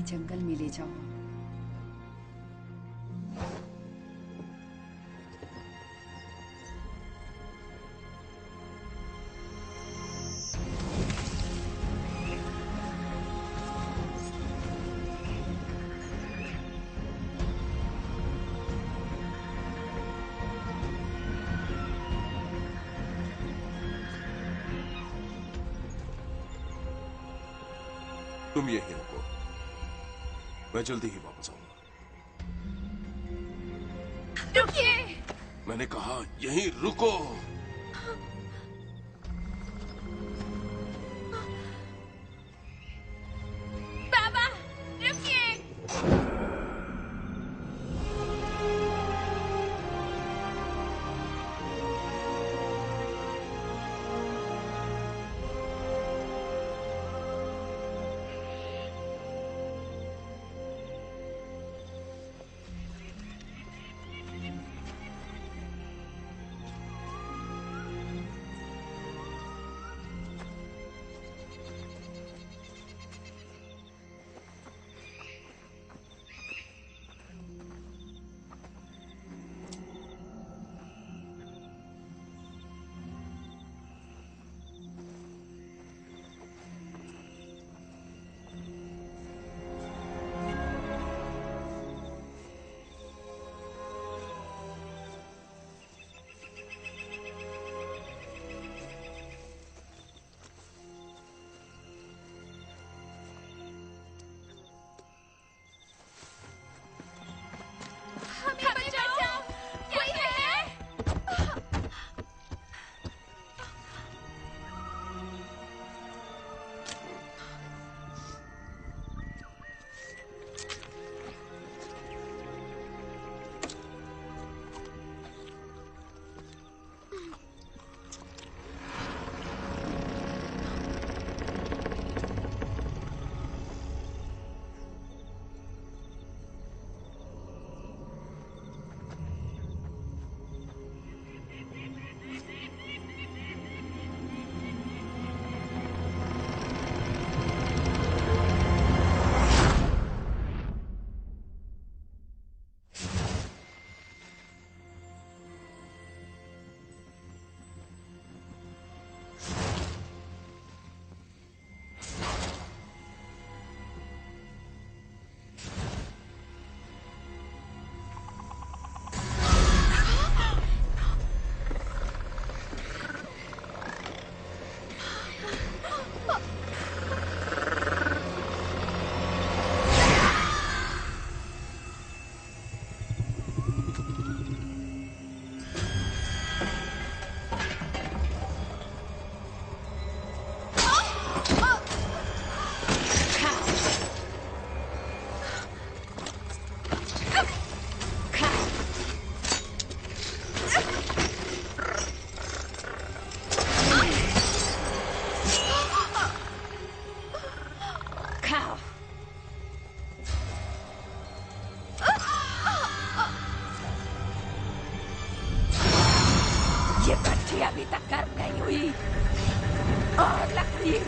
जंगल में ले जाओ। तुम यहीं रुको, मैं जल्दी ही वापस आऊंगा। रुकिए! मैंने कहा यहीं रुको। बाबा, रुकिए! हमें बचाओ! कोई है? ये बच्ची अभी तक गर्म नहीं हुई और लकड़ी।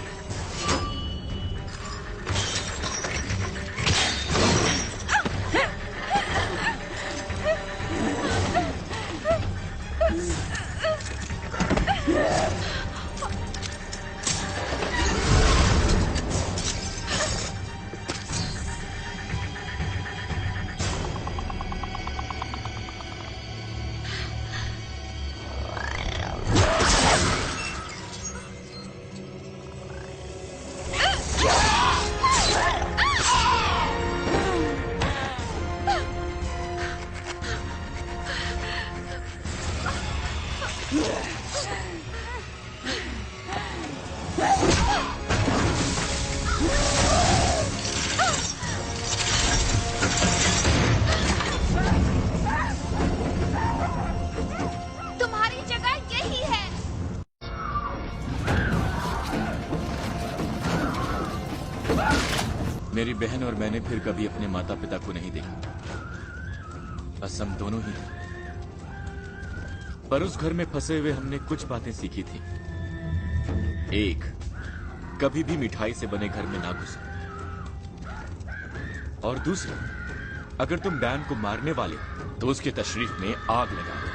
तुम्हारी जगह यही है। मेरी बहन और मैंने फिर कभी अपने माता पिता को नहीं देखा, बस हम दोनों ही थे। पर उस घर में फंसे हुए हमने कुछ बातें सीखी थी। एक, कभी भी मिठाई से बने घर में ना घुसो। और दूसरा, अगर तुम डैन को मारने वाले हो तो उसके तशरीफ में आग लगा दो।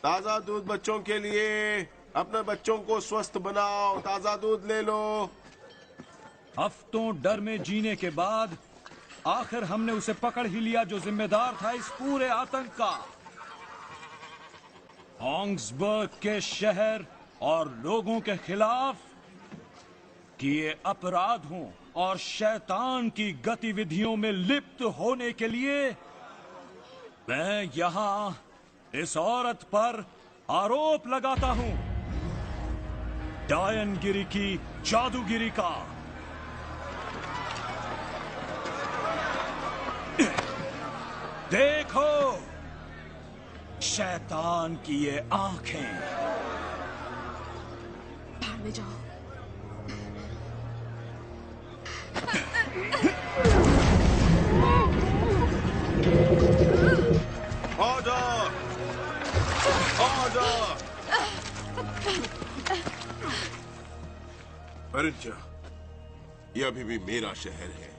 ताजा दूध बच्चों के लिए। अपने बच्चों को स्वस्थ बनाओ, ताजा दूध ले लो। हफ्तों डर में जीने के बाद आखिर हमने उसे पकड़ ही लिया जो जिम्मेदार था इस पूरे आतंक का। ऑग्सबर्ग के शहर और लोगों के खिलाफ किए अपराधों और शैतान की गतिविधियों में लिप्त होने के लिए मैं यहां इस औरत पर आरोप लगाता हूं, डायनगिरी की जादूगिरी का। देखो शैतान की ये आंखें। भाड़ में जाओ। ऑर्डर! ऑर्डर! अरिंजा, ये अभी भी मेरा शहर है।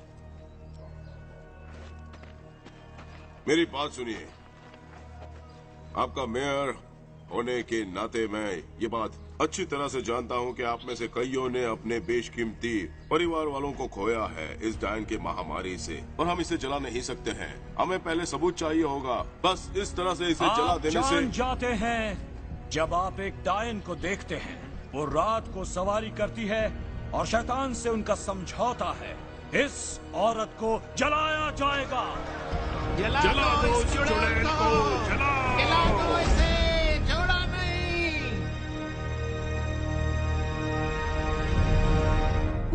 मेरी बात सुनिए। आपका मेयर होने के नाते मैं ये बात अच्छी तरह से जानता हूं कि आप में से कईयों ने अपने बेशकीमती परिवार वालों को खोया है इस डायन के महामारी से, और हम इसे जला नहीं सकते हैं। हमें पहले सबूत चाहिए होगा। बस इस तरह से इसे जला देने से। जान जाते हैं जब आप एक डायन को देखते हैं, वो रात को सवारी करती है और शैतान से उनका समझौता है। इस औरत को जलाया जाएगा। जला दो इस चुड़ैल को, जला दो इसे, छोड़ा नहीं।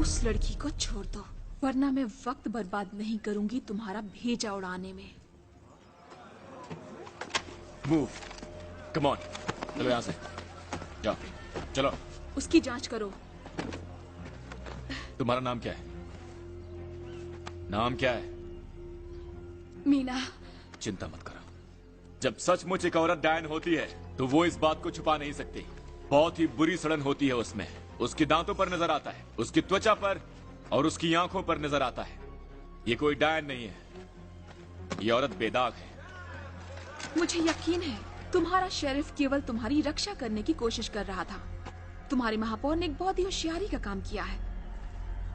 उस लड़की को छोड़ दो, वरना मैं वक्त बर्बाद नहीं करूंगी तुम्हारा भेजा उड़ाने में। मूव, कम ऑन, चलो यहाँ से, जाओ, चलो। उसकी जांच करो। तुम्हारा नाम क्या है? नाम क्या है? मीना। चिंता मत करो। जब सचमुच एक औरत डायन होती है तो वो इस बात को छुपा नहीं सकती। बहुत ही बुरी सड़न होती है उसमें। उसके दांतों पर नजर आता है, उसकी त्वचा पर और उसकी आंखों पर नजर आता है। ये कोई डायन नहीं है, ये औरत बेदाग है। मुझे यकीन है तुम्हारा शेरिफ केवल तुम्हारी रक्षा करने की कोशिश कर रहा था। तुम्हारे महापौर ने एक बहुत ही होशियारी का काम किया है।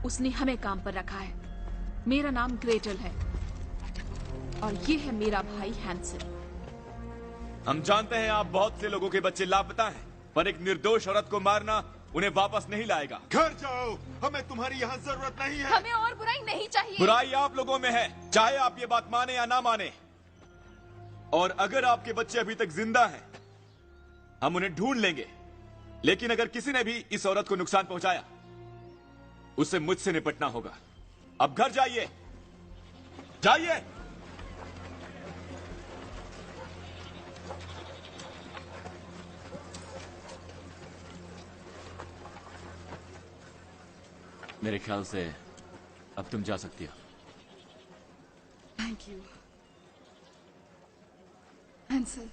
उसने हमें काम पर रखा है। मेरा नाम ग्रेटल है और ये है मेरा भाई हैंसल। हम जानते हैं आप बहुत से लोगों के बच्चे लापता हैं, पर एक निर्दोष औरत को मारना उन्हें वापस नहीं लाएगा। घर जाओ, हमें तुम्हारी यहाँ जरूरत नहीं है। हमें और बुराई नहीं चाहिए। बुराई आप लोगों में है, चाहे आप ये बात माने या ना माने। और अगर आपके बच्चे अभी तक जिंदा हैं, हम उन्हें ढूंढ लेंगे। लेकिन अगर किसी ने भी इस औरत को नुकसान पहुंचाया, उसे मुझसे निपटना होगा। अब घर जाइए, जाइए। मेरे ख्याल से अब तुम जा सकती हो। Thank you Hansel.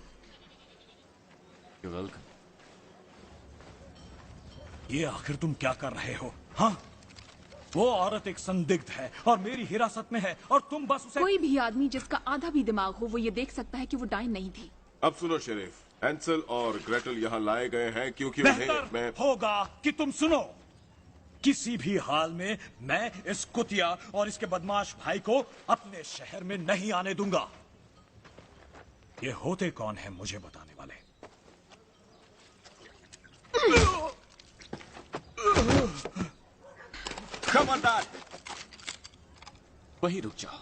You welcome. ये आखिर तुम क्या कर रहे हो? हाँ, वो औरत एक संदिग्ध है और मेरी हिरासत में है और तुम बस उसे... कोई भी आदमी जिसका आधा भी दिमाग हो वो ये देख सकता है कि वो डाइन नहीं थी। अब सुनो शेरिफ, हैंसल और ग्रेटल यहाँ लाए गए हैं क्योंकि बेहतर मैं होगा कि तुम सुनो। किसी भी हाल में मैं इस कुतिया और इसके बदमाश भाई को अपने शहर में नहीं आने दूंगा। ये होते कौन है मुझे बताने वाले? खबरदार, वहीं रुक जाओ।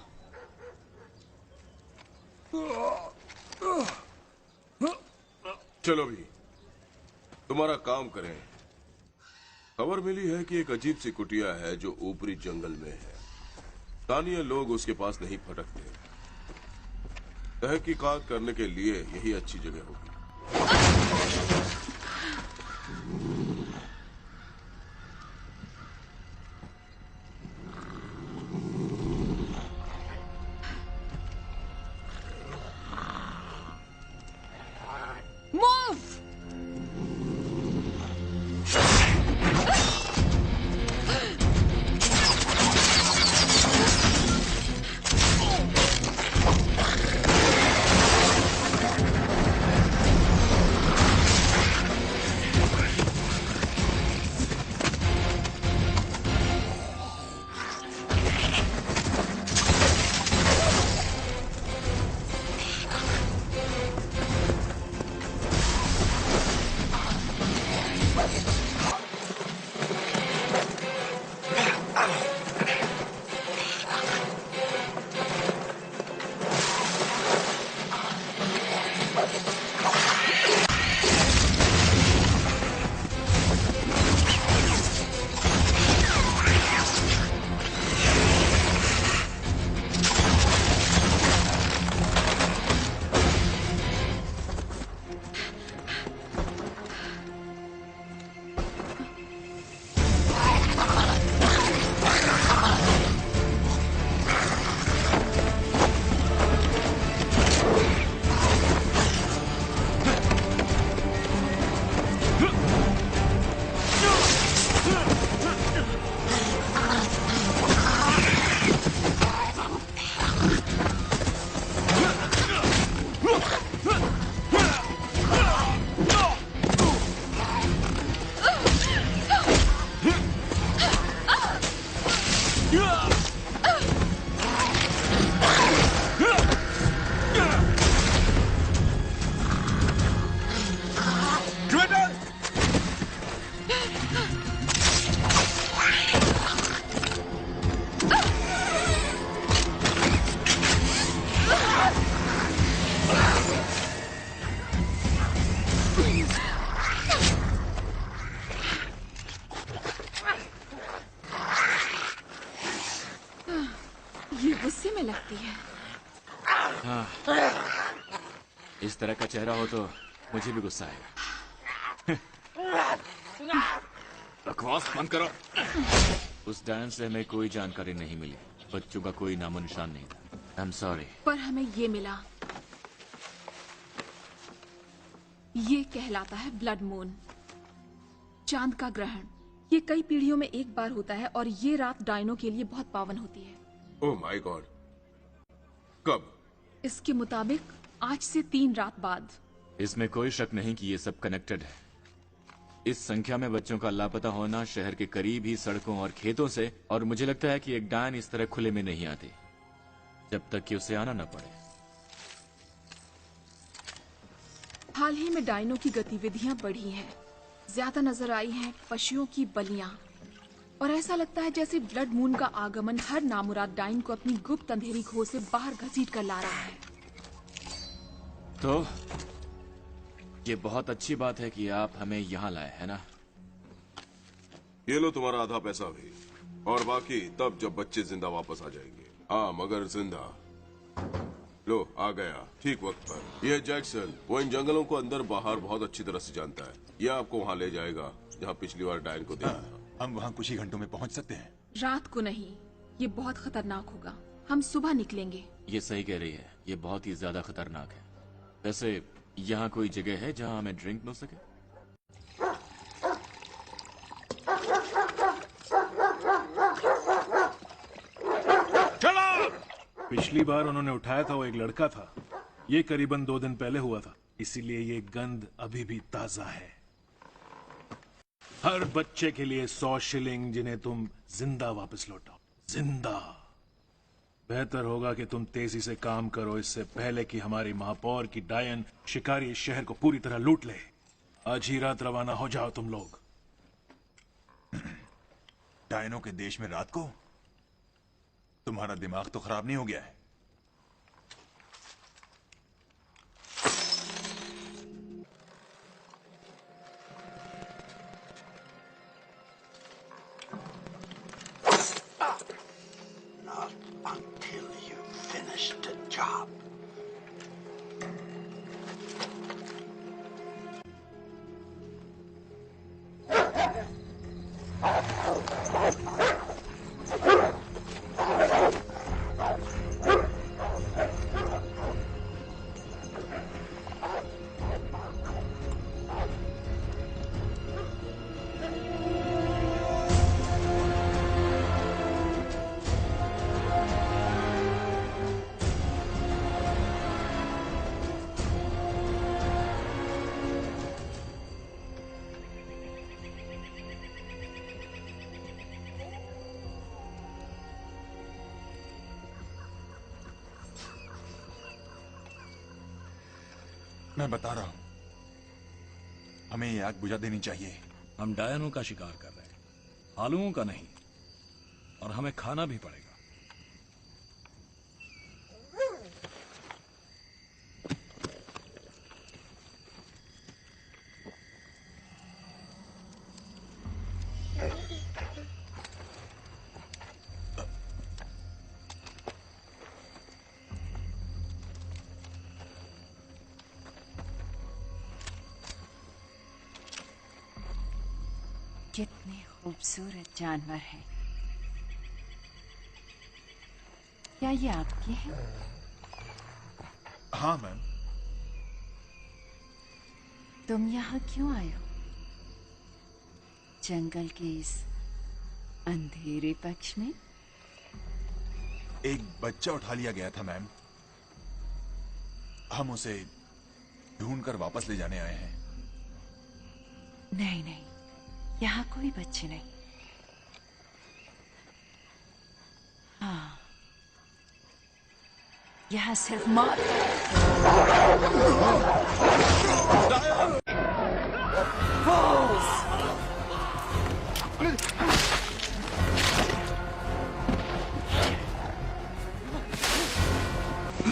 चलो भी तुम्हारा काम करें। खबर मिली है कि एक अजीब सी कुटिया है जो ऊपरी जंगल में है। स्थानीय लोग उसके पास नहीं फटकते। तहकीकात करने के लिए यही अच्छी जगह होगी। मूव! ये गुस्से में लगती है। हाँ, इस तरह का चेहरा हो तो मुझे भी गुस्सा आएगा। बकवास बंद करो। उस डांस से हमें कोई जानकारी नहीं मिली। बच्चों का कोई नामो निशान नहीं था। I am sorry. पर हमें ये मिला। ये कहलाता है ब्लड मून, चांद का ग्रहण। ये कई पीढ़ियों में एक बार होता है और ये रात डायनो के लिए बहुत पावन होती है। Oh my God. कब? इसके मुताबिक आज से 3 रात बाद। इसमें कोई शक नहीं कि ये सब कनेक्टेड है। इस संख्या में बच्चों का लापता होना शहर के करीब ही सड़कों और खेतों से, और मुझे लगता है कि एक डायन इस तरह खुले में नहीं आती जब तक कि उसे आना न पड़े। हाल ही में डायनों की गतिविधियां बढ़ी हैं। ज्यादा नजर आई हैं पशुओं की बलियां, और ऐसा लगता है जैसे ब्लड मून का आगमन हर नामुराद डायन को अपनी गुप्त अंधेरी खो से बाहर घसीट कर ला रहा है। तो ये बहुत अच्छी बात है कि आप हमें यहाँ लाए, है ना? ये लो तुम्हारा आधा पैसा भी, और बाकी तब जब बच्चे जिंदा वापस आ जाएंगे। हाँ, मगर जिंदा। लो, आ गया ठीक वक्त पर। यह जैक्सन वो इन जंगलों को अंदर बाहर बहुत अच्छी तरह से जानता है। यह आपको वहाँ ले जाएगा जहाँ पिछली बार डायन को देखा था। हम वहाँ कुछ ही घंटों में पहुँच सकते हैं। रात को नहीं, ये बहुत खतरनाक होगा। हम सुबह निकलेंगे। ये सही कह रही है, ये बहुत ही ज्यादा खतरनाक है। वैसे यहाँ कोई जगह है जहाँ हमें ड्रिंक मिल सके? पिछली बार उन्होंने उठाया था वो एक लड़का था। ये करीबन 2 दिन पहले हुआ था, इसीलिए ये गंध अभी भी ताजा है। हर बच्चे के लिए 100 शिलिंग, जिन्हें तुम जिंदा वापस लौटाओ। जिंदा। बेहतर होगा कि तुम तेजी से काम करो, इससे पहले कि हमारी महापौर की डायन शिकारी इस शहर को पूरी तरह लूट ले। आज ही रात रवाना हो जाओ तुम लोग। डायनों के देश में रात को? तुम्हारा दिमाग तो खराब नहीं हो गया है? Until you finish the job. मैं बता रहा हूं, हमें ये आग बुझा देनी चाहिए। हम डायनों का शिकार कर रहे हैं, आलुओं का नहीं, और हमें खाना भी पड़ेगा। कितने खूबसूरत जानवर हैं। क्या ये आपके हैं? हाँ मैम। तुम यहाँ क्यों आए हो? जंगल के इस अंधेरे पक्ष में? एक बच्चा उठा लिया गया था मैम। हम उसे ढूंढकर वापस ले जाने आए हैं। नहीं नहीं, यहाँ कोई बच्चे नहीं। हाँ, यहाँ सिर्फ मौत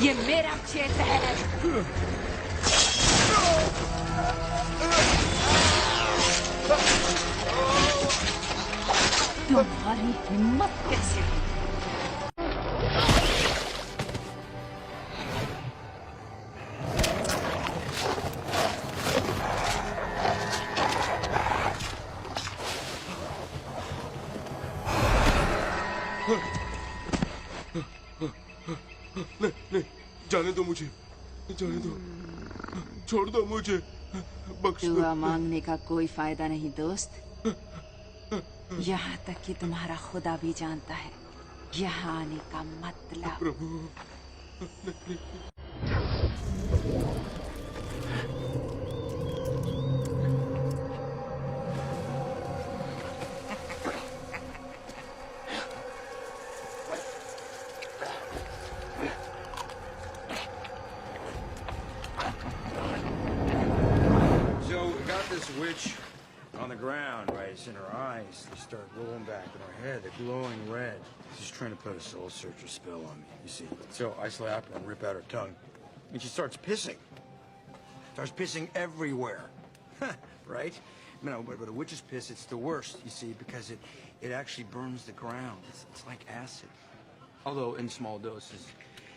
ये मेरा क्षेत्र है। तुम्हारी हिम्मत कैसे है? नहीं, जाने दो मुझे, जाने दो, छोड़ दो मुझे, बख्श दो। दुआ मांगने का कोई फायदा नहीं दोस्त। यहाँ तक कि तुम्हारा खुदा भी जानता है यहाँ आने का मतलब। प्रभु, So we got this witch on the ground, right? It's in her eyes. They start rolling back in her head. They're glowing red. She's trying to put a soul searcher spell on me, you see. So I slap her and rip out her tongue. And she starts pissing. Starts pissing everywhere. Right? No, but a witch's piss, it's the worst, you see, because it actually burns the ground. It's like acid. Although in small doses,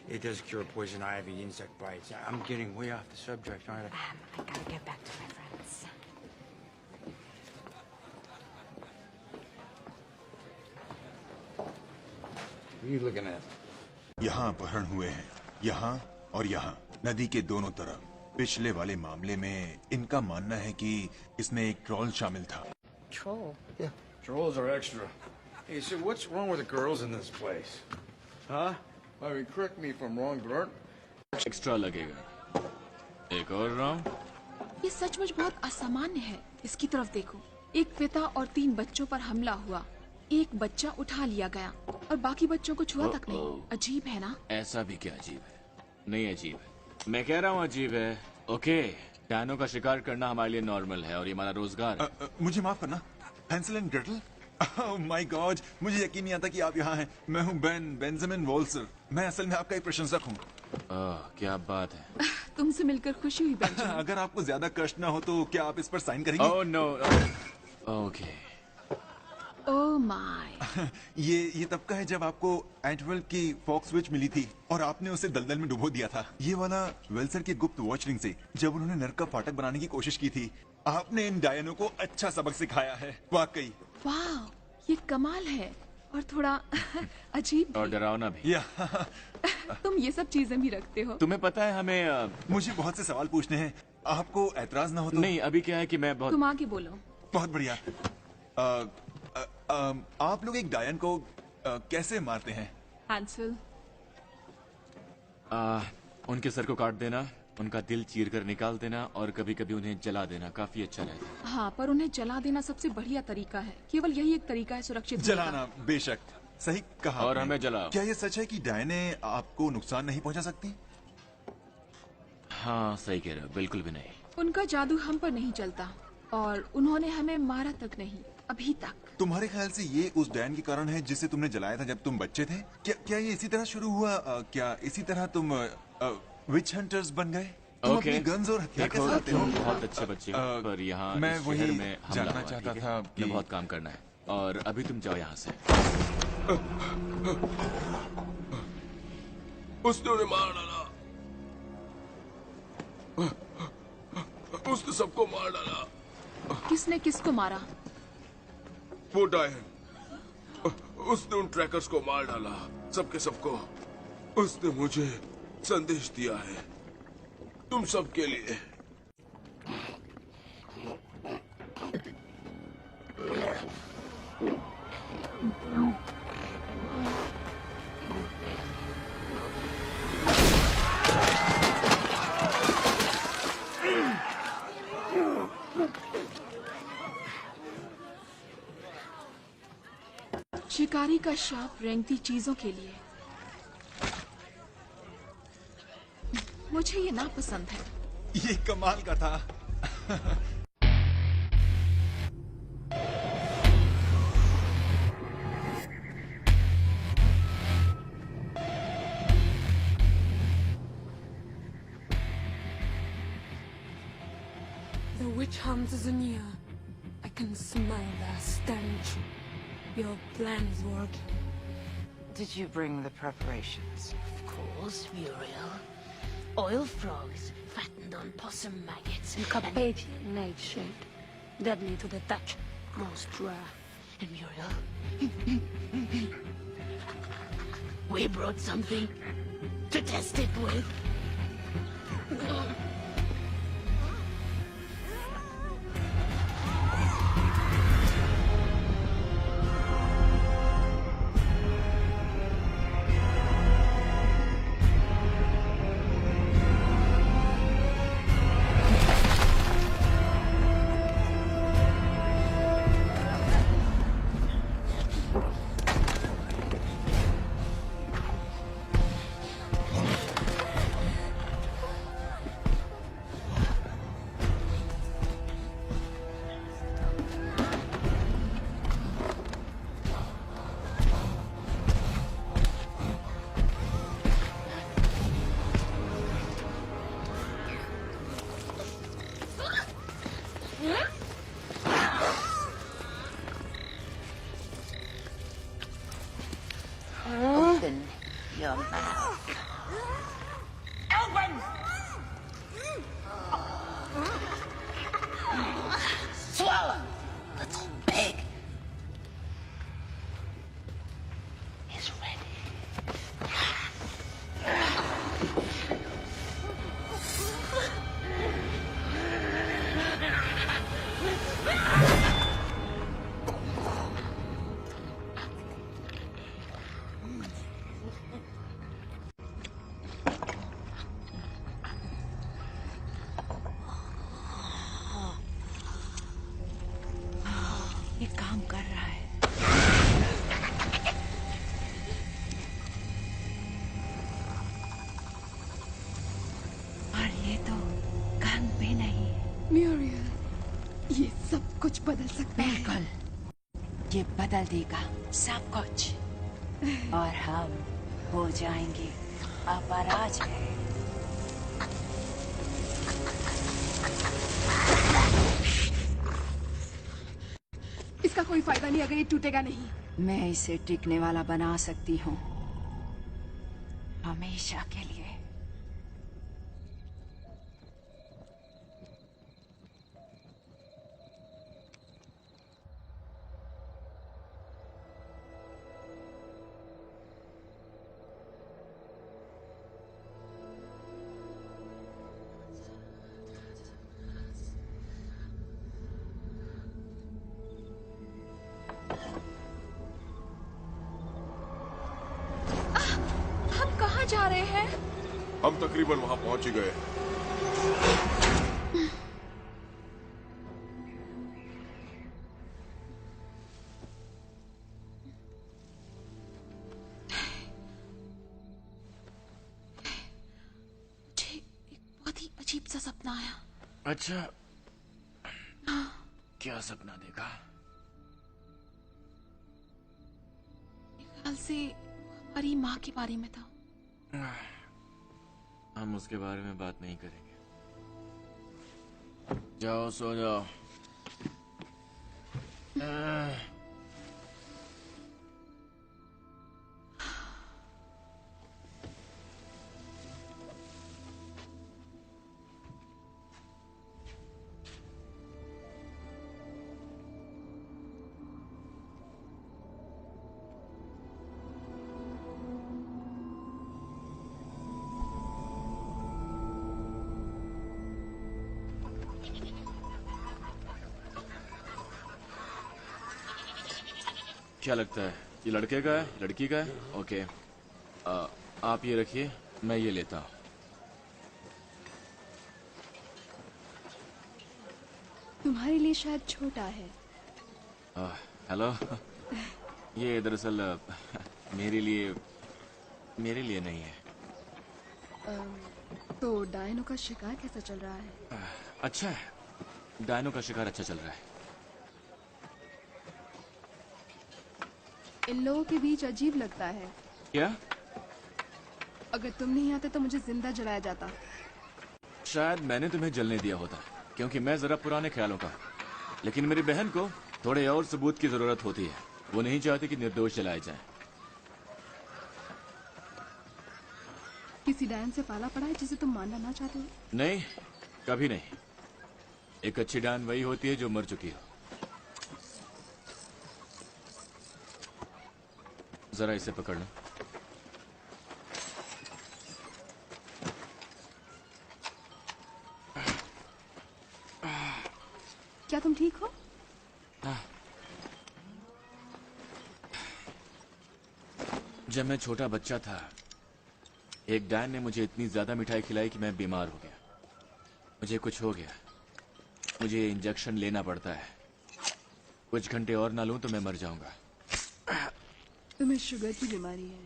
it does cure poison ivy, insect bites. I'm getting way off the subject, aren't I? I gotta get back to my friends. What are you looking at? यहाँ अपहरण हुए हैं, यहाँ और यहाँ, नदी के दोनों तरफ। पिछले वाले मामले में इनका मानना है कि इसमें एक ट्रोल शामिल था। Troll. Yeah. Trolls are extra. Hey, so what's wrong with the girls in this place? Huh? I mean, correct me if I'm wrong, but aren't... extra लगेगा। एक और राउंड। ये सचमुच बहुत असामान्य है। इसकी तरफ देखो। एक पिता और 3 बच्चों पर हमला हुआ। एक बच्चा उठा लिया गया और बाकी बच्चों को छुआ तक नहीं। अजीब है ना? ऐसा भी क्या अजीब है? नहीं अजीब है। मैं कह रहा हूँ अजीब है। ओके, डायनो का शिकार करना हमारे लिए नॉर्मल है और ये हमारा रोजगार है। मुझे माफ करना, Hansel and Gretel. Oh my God, मुझे यकीन नहीं आता कि आप यहाँ हैं। मैं हूँ बेंजामिन वॉल्सर। मैं असल में आपका एक प्रशंसक हूँ। क्या बात है। तुमसे मिलकर खुशी हुई बेंजामिन। अगर आपको ज्यादा कष्ट ना हो तो क्या आप इस पर साइन करेंगे? Oh no. Okay. Oh my. ये तब का है जब आपको एंटवर्ल की फॉक्स विच मिली थी और आपने उसे दलदल में डुबो दिया था। ये वाला वेल्सर के गुप्त वॉच रिंग से जब उन्होंने नर्क का फाटक बनाने की कोशिश की थी। आपने इन डायनों को अच्छा सबक सिखाया है, वाकई। वाह, ये कमाल है और थोड़ा अजीब और डरावना भी। तुम ये सब चीजें भी रखते हो? तुम्हें पता है हमें मुझे बहुत से सवाल पूछने हैं, आपको एतराज ना हो तो? नहीं, अभी क्या है कि मैं बहुत... तुम आगे बोलो। बहुत बढ़िया। आप लोग एक डायन को कैसे मारते हैं? हैंसल, उनके सर को काट देना, उनका दिल चीर कर निकाल देना और कभी कभी उन्हें जला देना काफी अच्छा रहता है। हाँ, पर उन्हें जला देना सबसे बढ़िया तरीका है। केवल यही एक तरीका है सुरक्षित जलाना। बेशक, सही कहा। और हमें जलाओ। क्या ये सच है कि डायने आपको नुकसान नहीं पहुंचा सकती? हाँ, सही कह रहे हो, बिल्कुल भी नहीं। उनका जादू हम पर नहीं चलता और उन्होंने हमें मारा तक नहीं, अभी तक। तुम्हारे ख्याल से ये उस डायन के कारण है जिसे तुमने जलाया था जब तुम बच्चे थे? क्या ये इसी तरह शुरू हुआ? क्या इसी तरह तुम विच हंटर्स बन गए? तुम अपनी गन्स और हथियार के साथ हो? बहुत अच्छे बच्चे हो, पर यहाँ मैं इस वही शहर में हमला जानना हुआ, चाहता ठीक था है? कि- मैं बहुत काम करना है और अभी तुम जाओ यहाँ से। उसने उन्हें मार डाला। उसने सबको मार डाला। किसने किसको मारा? वो डायन। उसने उन ट्रैकर्स को मार डाला, सबके सबको। उसने मुझे संदेश दिया है, तुम सबके लिए। शिकारी का शाप रेंगती चीजों के लिए। मुझे ये नापसंद है। ये कमाल का था। The witch hunt is near. I can smell their stench. Your plan is working. Did you bring the preparations? Of course, Muriel. Oil frogs fattened on possum maggots. And Carpathian nightshade. Deadly to the touch. Most rare. And Muriel? We brought something to test it with. your mouth. Open! Swallow, little pig. Is ready. ये काम कर रहा है। और ये तो gun भी नहीं है। म्यूरियल, ये सब कुछ बदल सकता है। बिल्कुल, ये बदल देगा सब कुछ और हम हो जाएंगे अपराजित। इसका कोई फायदा नहीं अगर ये टूटेगा नहीं। मैं इसे टिकने वाला बना सकती हूँ हमेशा के लिए। हम कहाँ जा रहे हैं? हम तकरीबन वहां पहुंच ही गए। मुझे एक बहुत ही अजीब सा सपना आया। अच्छा, क्या सपना देखा? ख्याल से हमारी माँ के बारे में था। हम उसके बारे में बात नहीं करेंगे। जाओ सो जाओ। क्या लगता है, ये लड़के का है, लड़की का है? ओके, आप ये रखिए, मैं ये लेता हूँ। तुम्हारे लिए शायद छोटा है। हेलो। ये दरअसल मेरे लिए नहीं है। तो डायनो का शिकार कैसा चल रहा है? अच्छा है, डायनो का शिकार अच्छा चल रहा है। इन लोगों के बीच अजीब लगता है। क्या? अगर तुम नहीं आते तो मुझे जिंदा जलाया जाता। शायद मैंने तुम्हें जलने दिया होता, क्योंकि मैं जरा पुराने ख्यालों का। लेकिन मेरी बहन को थोड़े और सबूत की जरूरत होती है। वो नहीं चाहती कि निर्दोष जलाए जाएं। किसी डायन से पाला पड़ा है जिसे तुम मानना ना चाहते हो? नहीं, कभी नहीं। एक अच्छी डायन वही होती है जो मर चुकी हो। जरा इसे पकड़ लो। क्या तुम ठीक हो? जब मैं छोटा बच्चा था, एक डायन ने मुझे इतनी ज्यादा मिठाई खिलाई कि मैं बीमार हो गया। मुझे कुछ हो गया। मुझे इंजेक्शन लेना पड़ता है। कुछ घंटे और ना लूं तो मैं मर जाऊंगा। तुम्हें शुगर की बीमारी है।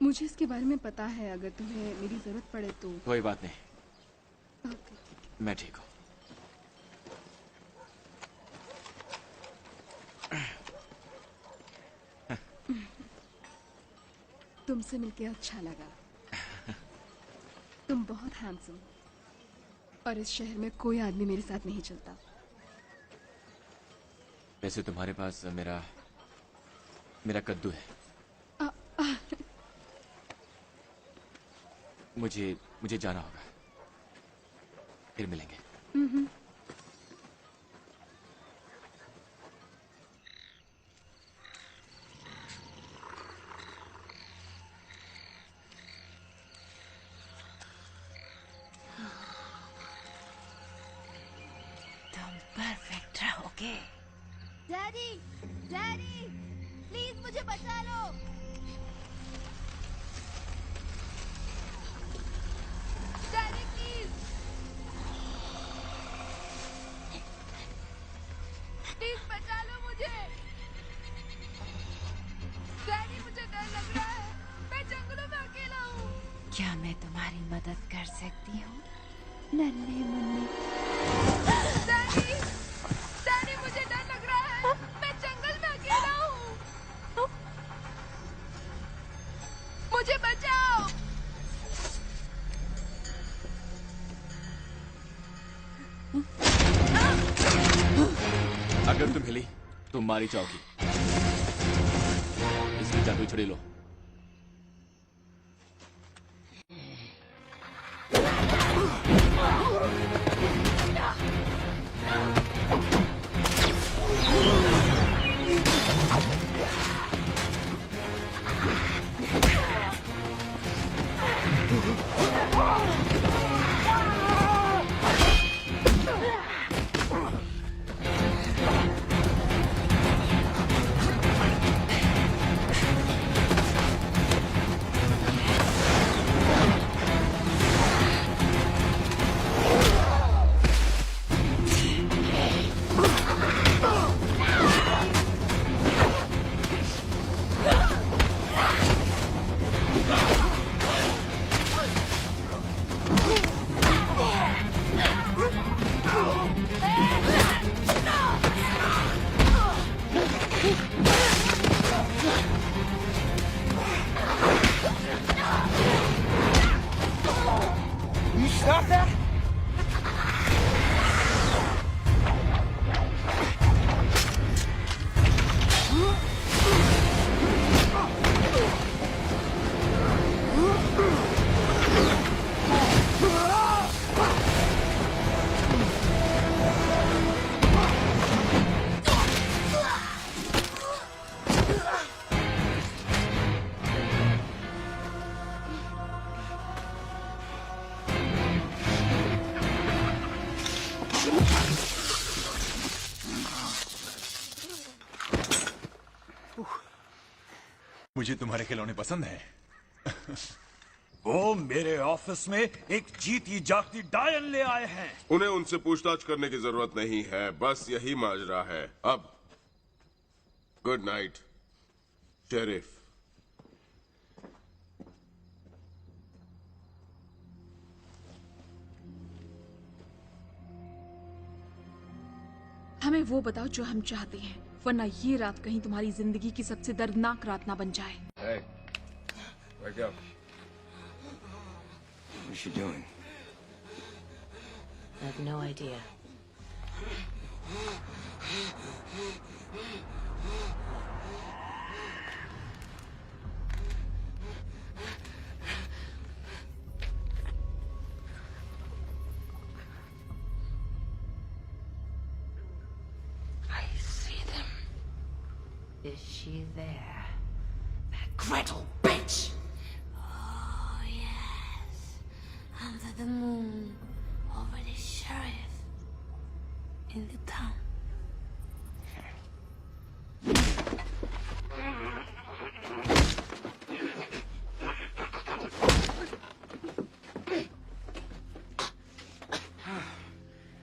मुझे इसके बारे में पता है। अगर तुम्हें मेरी जरूरत पड़े तो। कोई बात नहीं, ओके। मैं ठीक हूँ। तुमसे मिलके अच्छा लगा। तुम बहुत हैंडसम हो और इस शहर में कोई आदमी मेरे साथ नहीं चलता। वैसे तुम्हारे पास मेरा कद्दू है। मुझे जाना होगा, फिर मिलेंगे। तुम परफेक्ट रहोगे। डैडी, डैडी, प्लीज मुझे बचा लो। डैडी प्लीज, प्लीज बचा लो मुझे। डैडी मुझे डर लग रहा है, मैं जंगलों में अकेला हूँ। क्या मैं तुम्हारी मदद कर सकती हूँ, नन्हे मुन्ने? डैडी, डैडी मुझे डर लग रहा है, मैं जंगल में अकेला हूँ। मुझे बचाओ। अगर तुम हिली तुम मारी जाओगी। इसकी जादुई छड़ी लो। मुझे तुम्हारे खिलौने पसंद हैं। वो मेरे ऑफिस में एक जीती जागती डायन ले आए हैं। उन्हें उनसे पूछताछ करने की जरूरत नहीं है, बस यही माजरा है। अब गुड नाइट शेरिफ। हमें वो बताओ जो हम चाहते हैं, वरना ये रात कहीं तुम्हारी जिंदगी की सबसे दर्दनाक रात ना बन जाए। Hey, wake up. What's she doing? I have no idea. I see them. Is she there? That Gretel bitch! Oh yes, under the moon, over the sheriff, in the town.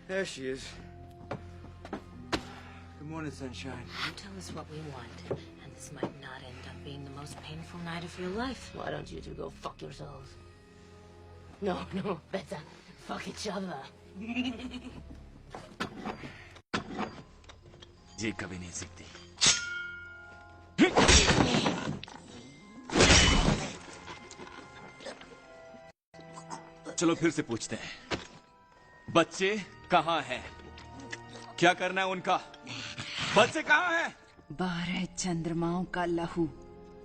There she is. Good morning, sunshine. You tell us what we want, and this might not end up being the most painful night of your life. Why don't you two go fuck yourselves? No, better fuck each other. ये कभी नहीं सीखती। चलो फिर से पूछते हैं, बच्चे कहाँ हैं? क्या करना है उनका? बच्चे कहाँ हैं? 12 चंद्रमाओं का लहू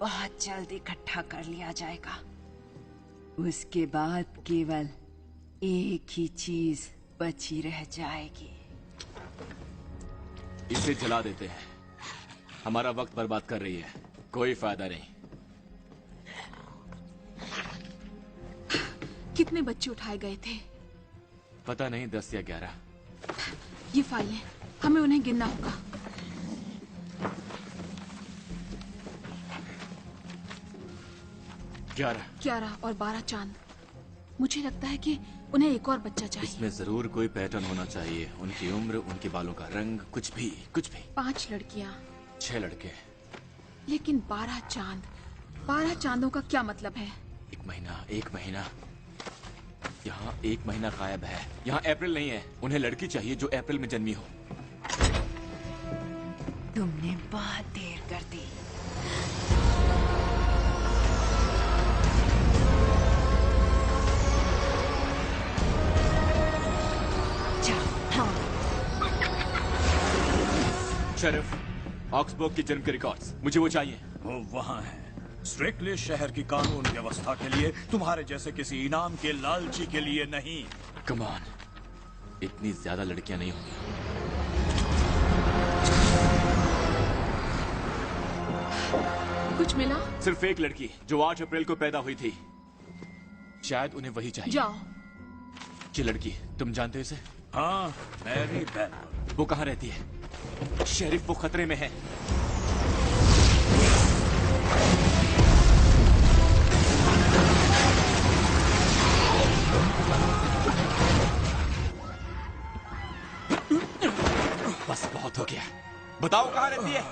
बहुत जल्द इकट्ठा कर लिया जाएगा। उसके बाद केवल एक ही चीज बची रह जाएगी। इसे जला देते हैं। हमारा वक्त बर्बाद कर रही है, कोई फायदा नहीं। कितने बच्चे उठाए गए थे? पता नहीं, 10 या 11। ये फाइलें, हमें उन्हें गिनना होगा। ग्यारह और 12 चांद। मुझे लगता है कि उन्हें एक और बच्चा चाहिए। इसमें जरूर कोई पैटर्न होना चाहिए। उनकी उम्र, उनके बालों का रंग, कुछ भी। 5 लड़कियां, 6 लड़के। लेकिन 12 चांद। 12 चांदों का क्या मतलब है? एक महीना। यहाँ 1 महीना गायब है। यहाँ अप्रैल नहीं है। उन्हें लड़की चाहिए जो अप्रैल में जन्मी हो। तुमने बहुत देर कर दी। शेरिफ, ऑक्सबर्ग के जन्म के रिकॉर्ड्स, मुझे वो चाहिए। वो वहाँ है। स्ट्रिक्टली शहर की कानून व्यवस्था के लिए, तुम्हारे जैसे किसी इनाम के लालची के लिए नहीं। कम ऑन, इतनी ज्यादा लड़कियां नहीं होंगी। कुछ मिला? सिर्फ एक लड़की जो 8 अप्रैल को पैदा हुई थी। शायद उन्हें वही चाहिए। जाओ। ये लड़की, तुम जानते हो इसे? हाँ, मैरी बेल। वो कहाँ रहती है? शेरिफ, वो खतरे में है। बस बहुत हो गया। बताओ कहाँ रहती है?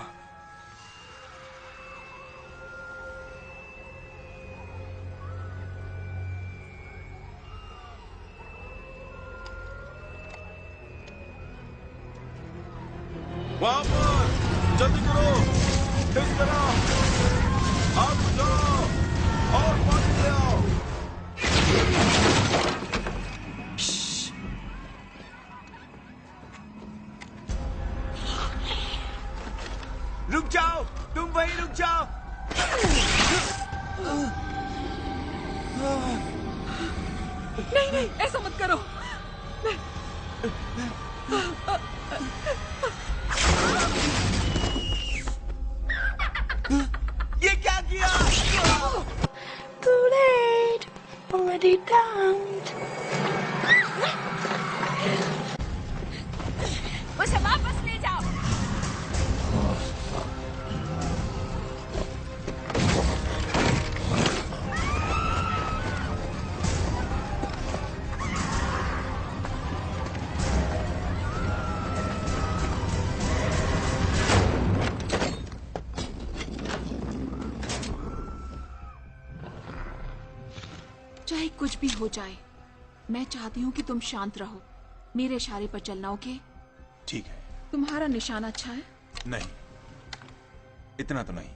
वहां पर, जल्दी करो, इस तरह, आग बुझाओ और पानी ले आओ। रुक जाओ, तुम वहीं रुक जाओ। नहीं, ऐसा मत करो। ये क्या किया? Too late, already done. उसे वापस ले जाओ। चाहे कुछ भी हो जाए, मैं चाहती हूँ कि तुम शांत रहो। मेरे इशारे पर चलना, ओके? ठीक है। तुम्हारा निशाना अच्छा है? नहीं, इतना तो नहीं,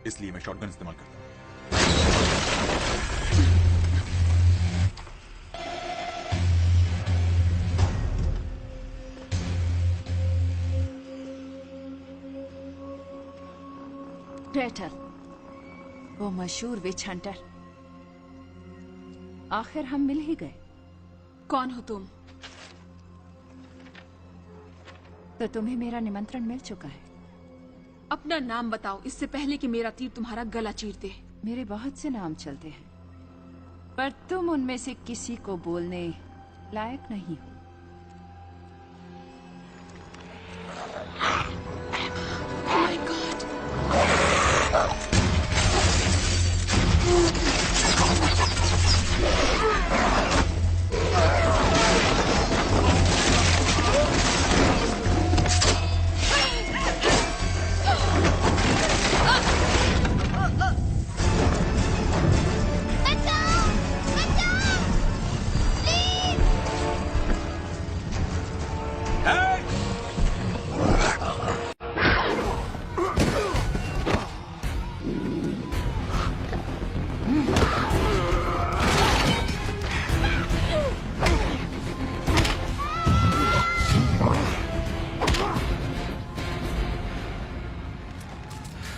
इसलिए मैं शॉटगन इस्तेमाल करता हूं। ग्रेटर, वो मशहूर विच हंटर। आखिर हम मिल ही गए। कौन हो तुम? तो तुम्हें मेरा निमंत्रण मिल चुका है। अपना नाम बताओ, इससे पहले कि मेरा तीर तुम्हारा गला चीर दे। मेरे बहुत से नाम चलते हैं, पर तुम उनमें से किसी को बोलने लायक नहीं हो। Oh my God!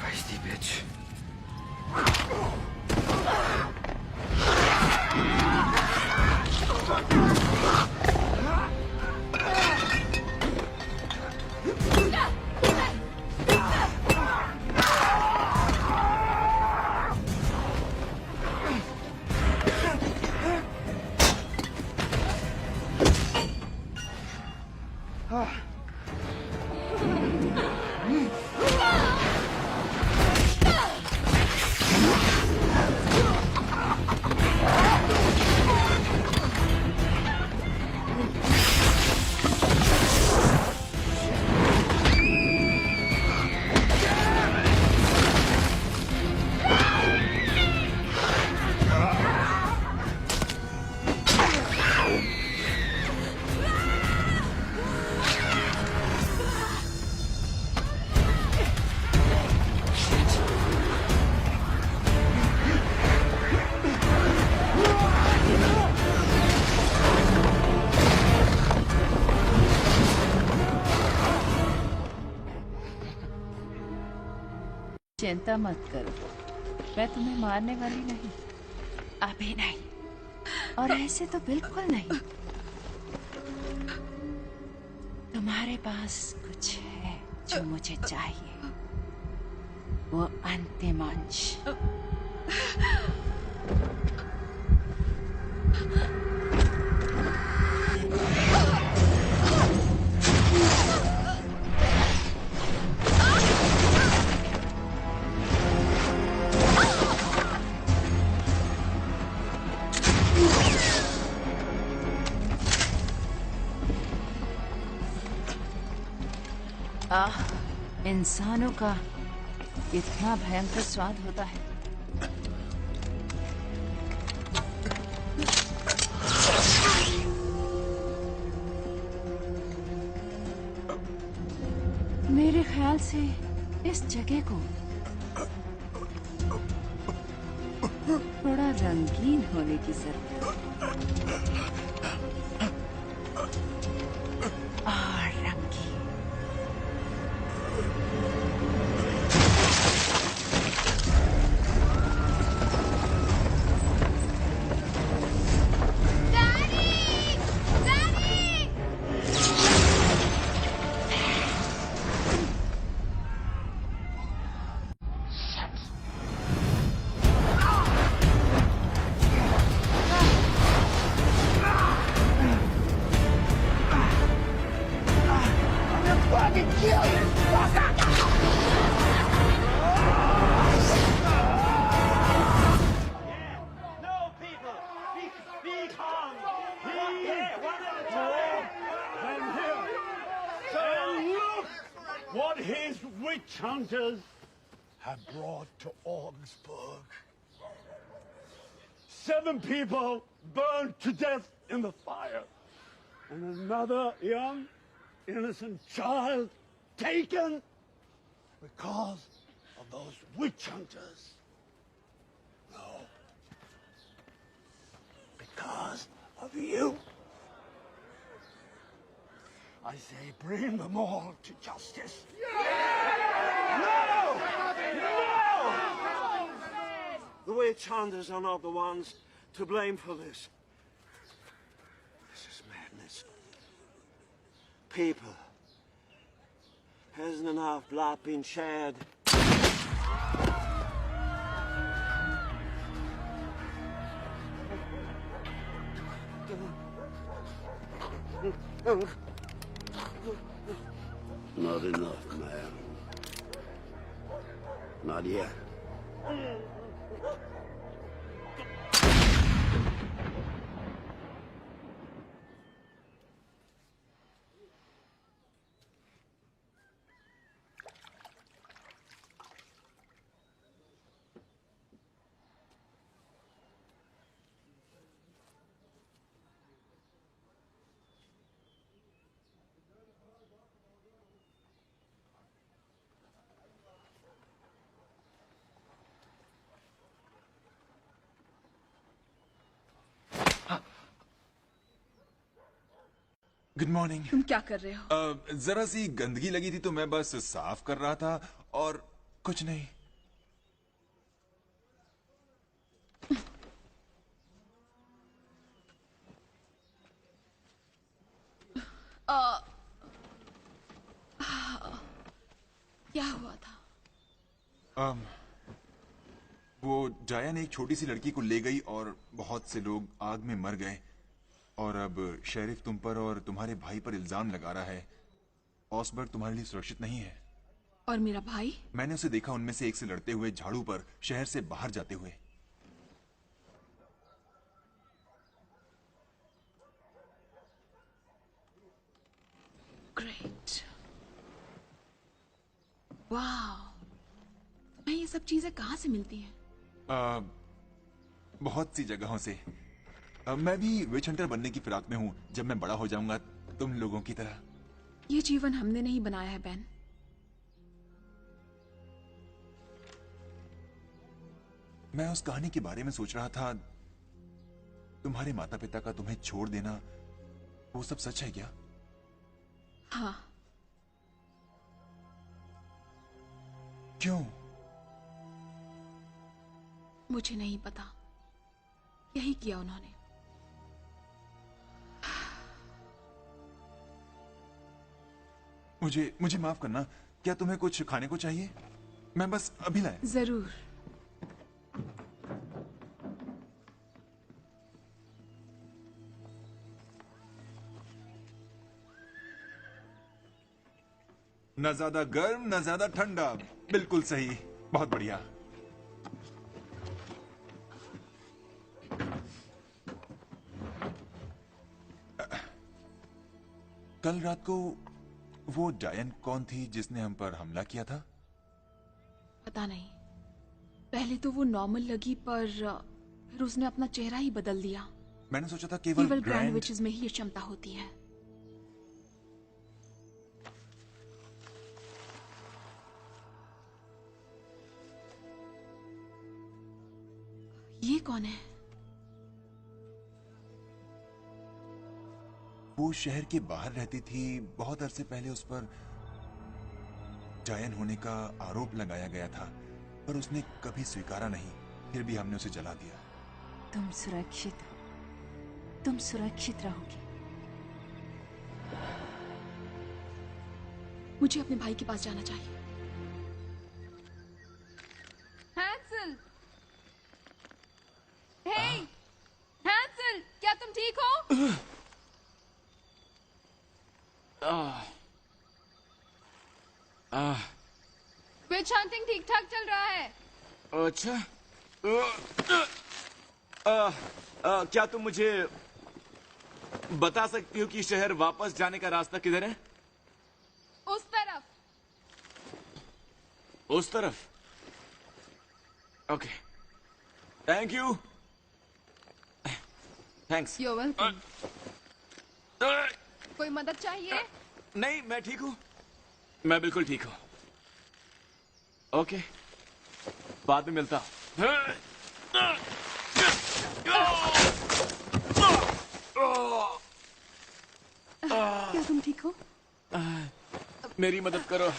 Feisty bitch. चिंता मत करो, मैं तुम्हें मारने वाली नहीं, अभी नहीं, और ऐसे तो बिल्कुल नहीं। तुम्हारे पास कुछ है जो मुझे चाहिए, वो अंतिम अंश। इंसानों का इतना भयंकर स्वाद होता है। मेरे ख्याल से इस जगह को थोड़ा रंगीन होने की जरूरत है। What his witch hunters have brought to Augsburg. 7 people burned to death in the fire, and another young, innocent child taken because of those witch hunters. No. Because of you. I say bring them all to justice. No! No! The witch hunters are not the ones to blame for this. This is madness. People. Hasn't enough blood been shed? Not enough, man. Not yet. Good morning. तुम क्या कर रहे हो? जरा सी गंदगी लगी थी तो मैं बस साफ कर रहा था और कुछ नहीं। क्या हुआ था? वो जायन एक छोटी सी लड़की को ले गई और बहुत से लोग आग में मर गए, और अब शेरिफ तुम पर और तुम्हारे भाई पर इल्जाम लगा रहा है। ऑसबर्ग तुम्हारे लिए सुरक्षित नहीं है। और मेरा भाई? मैंने उसे देखा उनमें से एक से लड़ते हुए झाड़ू पर शहर से बाहर जाते हुए। ग्रेट। वाह, तुम्हें ये सब चीजें कहाँ से मिलती हैं? बहुत सी जगहों से। मैं भी विच हंटर बनने की फिराक में हूँ। जब मैं बड़ा हो जाऊंगा तुम लोगों की तरह। ये जीवन हमने नहीं बनाया है बेन। मैं उस कहानी के बारे में सोच रहा था। तुम्हारे माता पिता का तुम्हें छोड़ देना, वो सब सच है क्या? हाँ। क्यों? मुझे नहीं पता, यही किया उन्होंने। मुझे माफ करना, क्या तुम्हें कुछ खाने को चाहिए? मैं बस अभी लाया। जरूर। न ज्यादा गर्म न ज्यादा ठंडा, बिल्कुल सही, बहुत बढ़िया। कल रात को वो डायन कौन थी जिसने हम पर हमला किया था? पता नहीं, पहले तो वो नॉर्मल लगी, पर फिर उसने अपना चेहरा ही बदल दिया। मैंने सोचा था केवल ग्रैंड विचेस में ही ये क्षमता होती है। ये कौन है? वो शहर के बाहर रहती थी। बहुत अरसे पहले उस पर जायन होने का आरोप लगाया गया था, पर उसने कभी स्वीकारा नहीं। फिर भी हमने उसे जला दिया। तुम सुरक्षित हो, तुम सुरक्षित रहोगे। मुझे अपने भाई के पास जाना चाहिए। हैंसल! हे! हैंसल! क्या तुम ठीक हो? विच हंटिंग ठीक ठाक चल रहा है। अच्छा, क्या तुम मुझे बता सकती हो कि शहर वापस जाने का रास्ता किधर है? उस तरफ। उस तरफ? Okay, thank you. Thanks. You're welcome। कोई मदद चाहिए? नहीं, मैं ठीक हूँ, मैं बिल्कुल ठीक हूँ। ओके, बाद में मिलता हूँ। क्या तुम ठीक हो? मेरी मदद करो।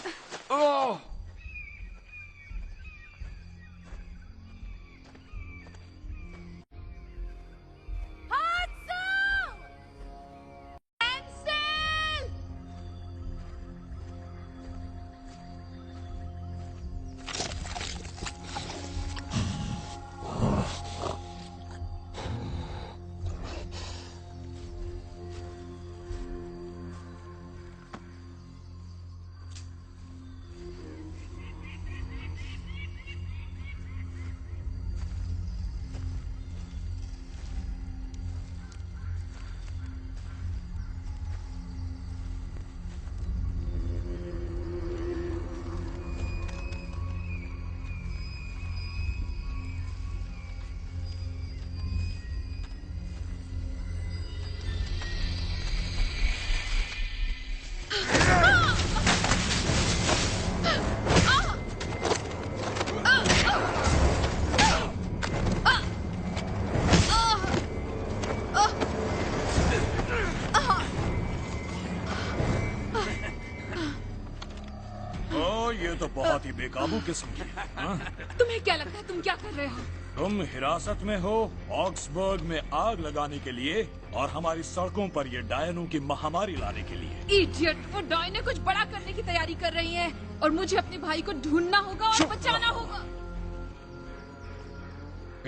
ये तो बहुत ही बेकाबू किस्म की है। हाँ? तुम्हें क्या लगता है तुम क्या कर रहे हो? तुम हिरासत में हो ऑक्सबर्ग में आग लगाने के लिए और हमारी सड़कों पर ये डायनों की महामारी लाने के लिए। इडियट! वो डायने कुछ बड़ा करने की तैयारी कर रही हैं और मुझे अपने भाई को ढूंढना होगा और बचाना होगा।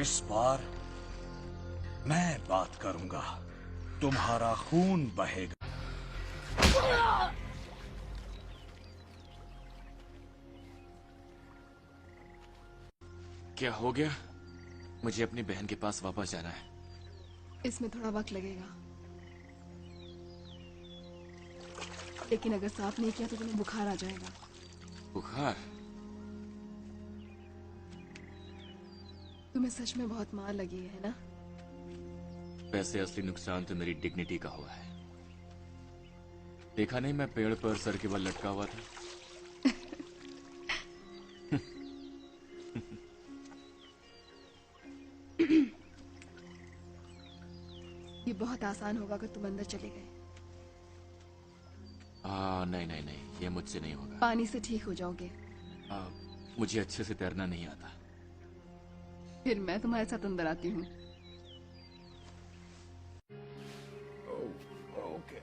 इस बार मैं बात करूंगा, तुम्हारा खून बहेगा। क्या हो गया? मुझे अपनी बहन के पास वापस जाना है। इसमें थोड़ा वक्त लगेगा, लेकिन अगर साफ नहीं किया तो तुम्हें बुखार आ जाएगा। बुखार? तुम्हें सच में बहुत मार लगी है ना? वैसे असली नुकसान तो मेरी डिग्निटी का हुआ है। देखा नहीं, मैं पेड़ पर सर के बल लटका हुआ था। ये बहुत आसान होगा अगर तुम अंदर चले गए। नहीं नहीं नहीं, ये मुझसे नहीं होगा। पानी से ठीक हो जाओगे। मुझे अच्छे से तैरना नहीं आता। फिर मैं तुम्हारे साथ अंदर आती हूँ। Okay.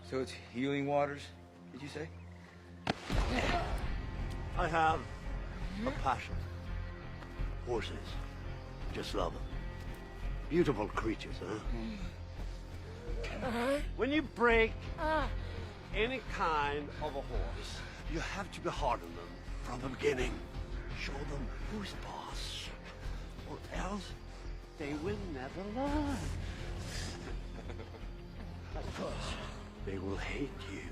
So it's healing waters, did you say? I have a passion. Horses. Just love them. Beautiful creatures, huh? When you break any kind of a horse, you have to be hard on them from the beginning. Show them who's boss. Or else they will never learn. Of course, they will hate you.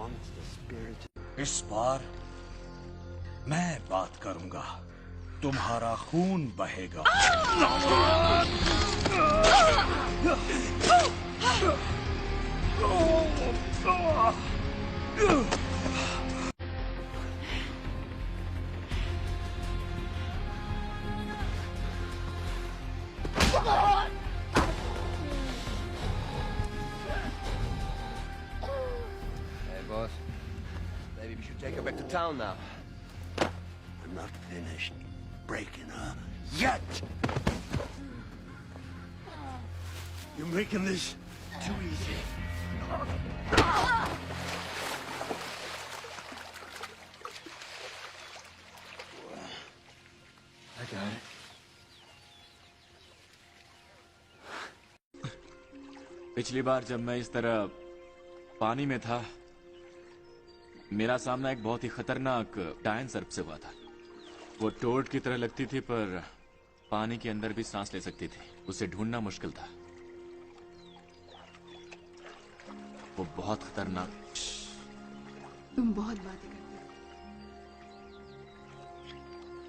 Once the spirit... इस बार मैं बात करूंगा, तुम्हारा खून बहेगा। Hey, boss. Maybe we should take her back to town now. I'm not finished breaking her yet. You're making this too easy. I got it. पिछली बार जब मैं इस तरह पानी में था, मेरा सामना एक बहुत ही खतरनाक डायन सर्प से हुआ था। वो टोड की तरह लगती थी, पर पानी के अंदर भी सांस ले सकती थी। उसे ढूंढना मुश्किल था। वो बहुत खतरनाक। तुम बहुत बातें करते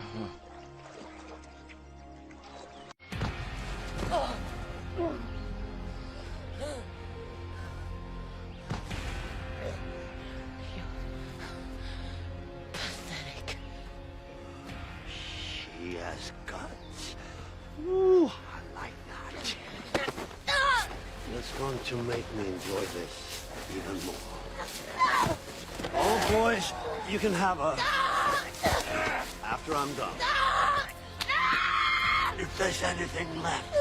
हो। हाँ। She has guts. Ooh, I like that. That's going to make me enjoy this even more. Oh, boys, you can have her. After I'm done. If there's anything left.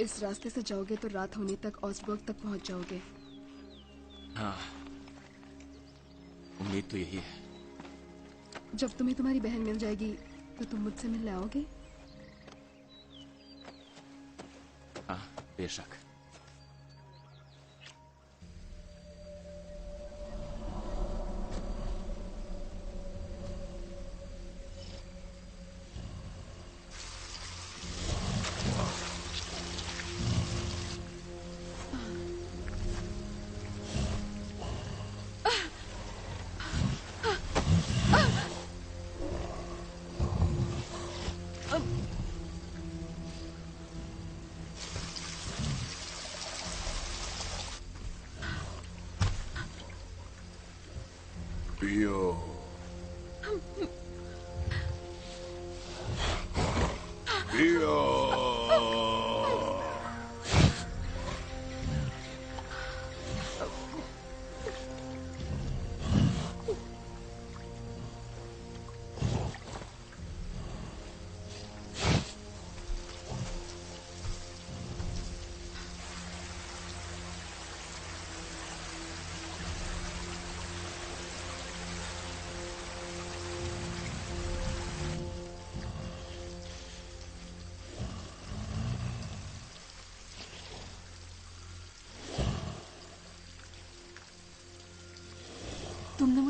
इस रास्ते से जाओगे तो रात होने तक ऑस्टबर्ग तक पहुंच जाओगे। हाँ, उम्मीद तो यही है। जब तुम्हें तुम्हारी बहन मिल जाएगी तो तुम मुझसे मिलने आओगे? हाँ, बेशक।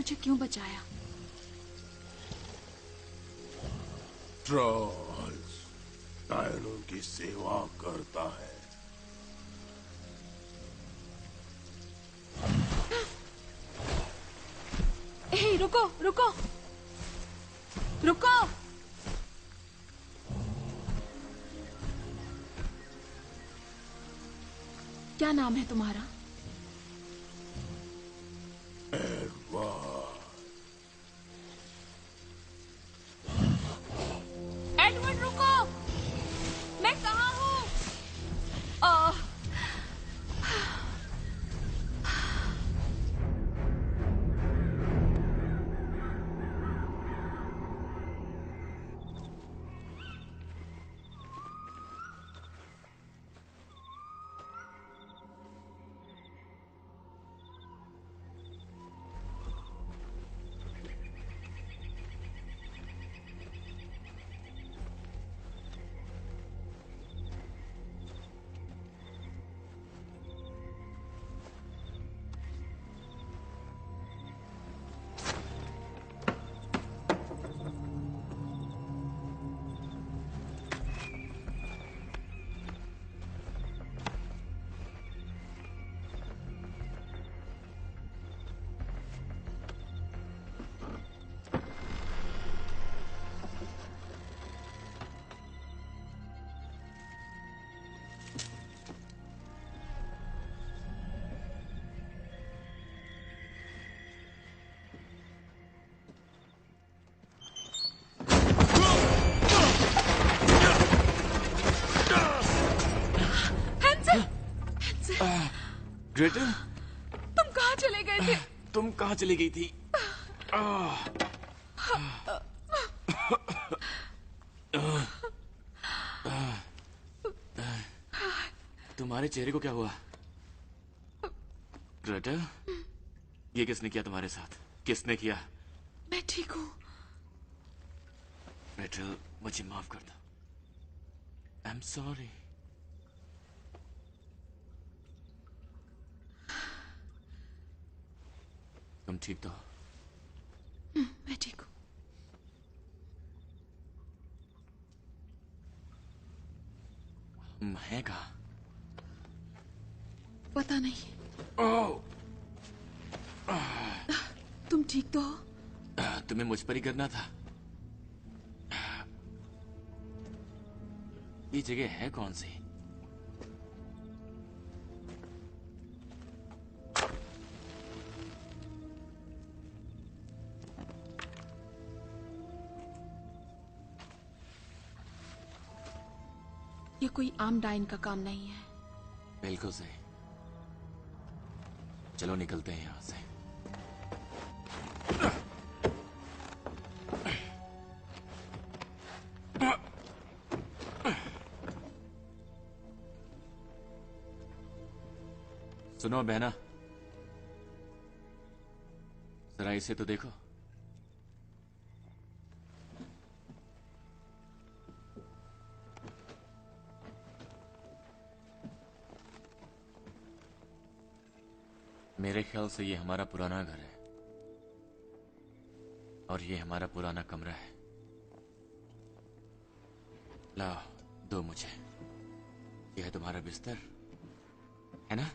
मुझे क्यों बचाया? ट्रॉल्स डायनों की सेवा करता है। ए, रुको रुको रुको! क्या नाम है तुम्हारा? एडवर्ड, रुको! मैं कहाँ हूँ? ग्रेटल, तुम कहाँ चले गए थे? तुम कहाँ चली गई थी? तुम्हारे चेहरे को क्या हुआ? ग्रेटल, ये किसने किया तुम्हारे साथ? किसने किया? मैं ठीक हूँ। ग्रेटल, मुझे माफ कर दो। I am sorry. तुम ठीक तो? मैं ठीक हूँ। हम हैं कहाँ? पता नहीं। ओह! तुम ठीक तो हो? तुम्हें मुझ पर ही करना था। ये जगह है कौन सी? ये कोई आम डायन का काम नहीं है। बिल्कुल सही। चलो निकलते हैं यहां से। सुनो बहना, जरा इसे तो देखो। मेरे ख्याल से ये हमारा पुराना घर है और ये हमारा पुराना कमरा है। लाओ, दो मुझे। यह है तुम्हारा बिस्तर, है ना?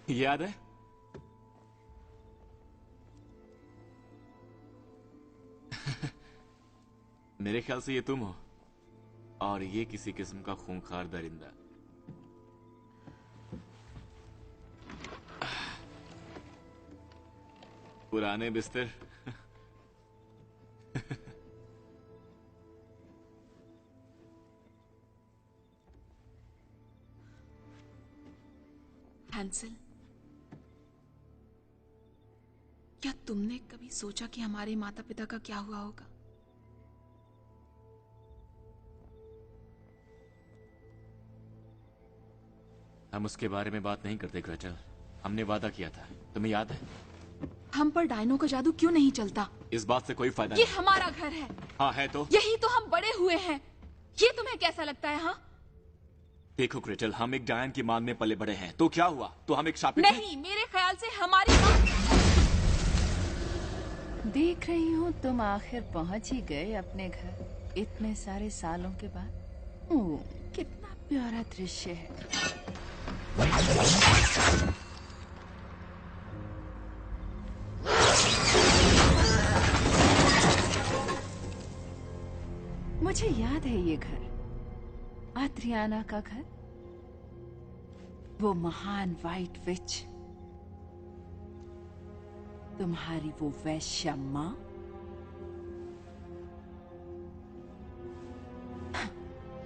याद है? मेरे ख्याल से ये तुम हो और ये किसी किस्म का खूंखार दरिंदा। पुराने बिस्तर। हैंसल, क्या तुमने कभी सोचा कि हमारे माता पिता का क्या हुआ होगा? हम उसके बारे में बात नहीं करते ग्रेटल। हमने वादा किया था, तुम्हें याद है? हम पर डायनो का जादू क्यों नहीं चलता? इस बात से कोई फायदा ये नहीं। हमारा घर है। हाँ है तो? यही तो हम बड़े हुए हैं। ये तुम्हें कैसा लगता है? हाँ, देखो ग्रेटल, हम एक डायन की मांग में पले बड़े हैं, तो क्या हुआ? तो हम एक शापित नहीं, मेरे ख्याल से हमारी देख रही हूँ तुम आखिर पहुंच ही गए अपने घर इतने सारे सालों के बाद। ओह, कितना प्यारा दृश्य है। मुझे याद है ये घर, आद्रियाना का घर, वो महान व्हाइट विच, तुम्हारी वो वैश्या माँ।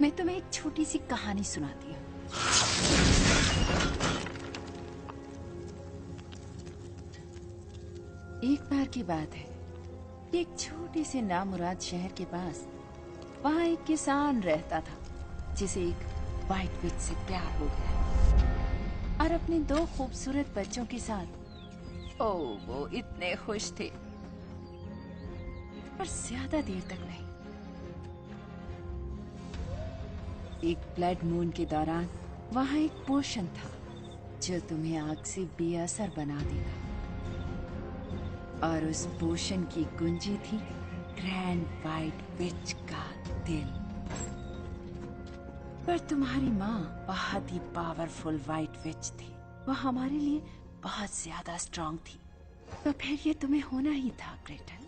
मैं तुम्हें एक छोटी सी कहानी सुनाती हूँ। एक बार की बात है, एक छोटे से नामुराद शहर के पास वहाँ एक किसान रहता था जिसे एक व्हाइट विच से प्यार हो गया और अपने 2 खूबसूरत बच्चों के साथ वो इतने खुश थे, पर ज्यादा देर तक नहीं। एक ब्लड मून के दौरान वहाँ एक पोशन था जो तुम्हें आग से बेअसर बना देगा, और उस पोशन की कुंजी थी ग्रैंड व्हाइट विच का दिल। पर तुम्हारी माँ बहुत ही पावरफुल व्हाइट विच थी, वो हमारे लिए बहुत ज्यादा स्ट्रांग थी। तो फिर ये तुम्हें होना ही था ग्रेटल,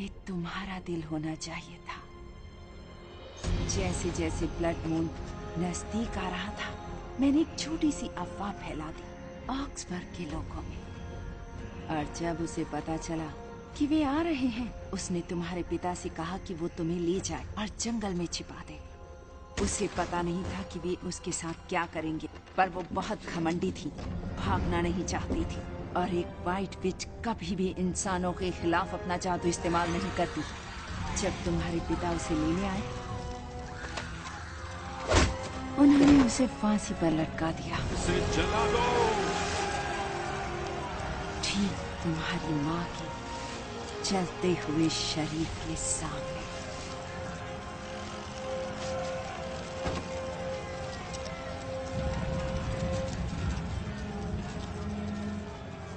ये तुम्हारा दिल होना चाहिए था। जैसे जैसे ब्लड मून नजदीक आ रहा था, मैंने एक छोटी सी अफवाह फैला दी ऑक्सफोर्ड के लोगों में, और जब उसे पता चला कि वे आ रहे हैं, उसने तुम्हारे पिता से कहा कि वो तुम्हें ले जाए और जंगल में छिपा दे। उसे पता नहीं था कि वे उसके साथ क्या करेंगे, पर वो बहुत घमंडी थी, भागना नहीं चाहती थी, और एक व्हाइट विच कभी भी इंसानों के खिलाफ अपना जादू इस्तेमाल नहीं करती। जब तुम्हारे पिता उसे लेने आए, उन्होंने उसे फांसी पर लटका दिया, उसे जला दो। ठीक तुम्हारी माँ के चलते हुए शरीर के सामने।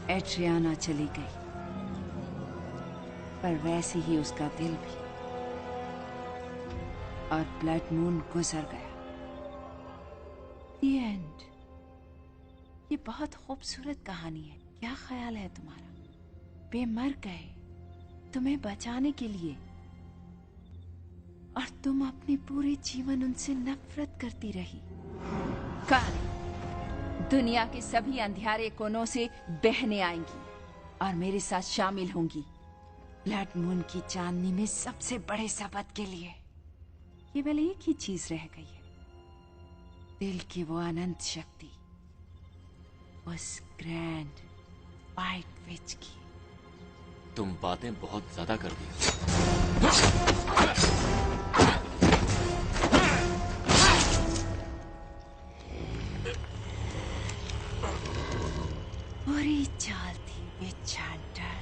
एड्रियाना चली गई, पर वैसे ही उसका दिल भी, और ब्लड मून गुजर गया। The end। ये बहुत खूबसूरत कहानी है, क्या ख्याल है तुम्हारा? वे मर गए तुम्हें बचाने के लिए, और तुम अपने पूरे जीवन उनसे नफरत करती रही। कल दुनिया के सभी अंधियारे कोनों से बहनें आएंगी और मेरे साथ शामिल होंगी ब्लड मून की चांदनी में सबसे बड़े शपथ के लिए। केवल एक ही चीज रह गई है, दिल की वो अनंत शक्ति, उस ग्रैंड व्हाइट विच की। तुम बातें बहुत ज्यादा कर दी। बुरी चाल थी विच हंटर।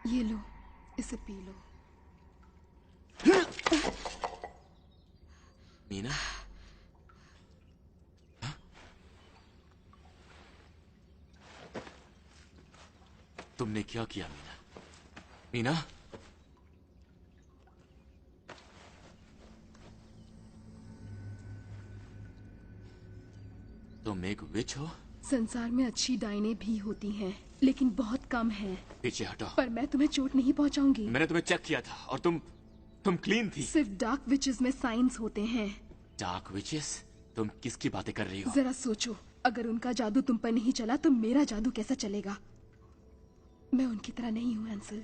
ये लो, इसे पी लो। मीना, तुमने क्या किया मीना? मीना, तुम एक विच हो? संसार में अच्छी डाइनें भी होती हैं, लेकिन बहुत कम हैं। पीछे हटो। पर मैं तुम्हें चोट नहीं पहुंचाऊंगी। मैंने तुम्हें चेक किया था और तुम क्लीन थी। सिर्फ डार्क विचेस में साइंस होते हैं। Dark witches? तुम किसकी बातें कर रही हो? जरा सोचो, अगर उनका जादू तुम पर नहीं चला तो मेरा जादू कैसा चलेगा? मैं उनकी तरह नहीं हूं हैंसल।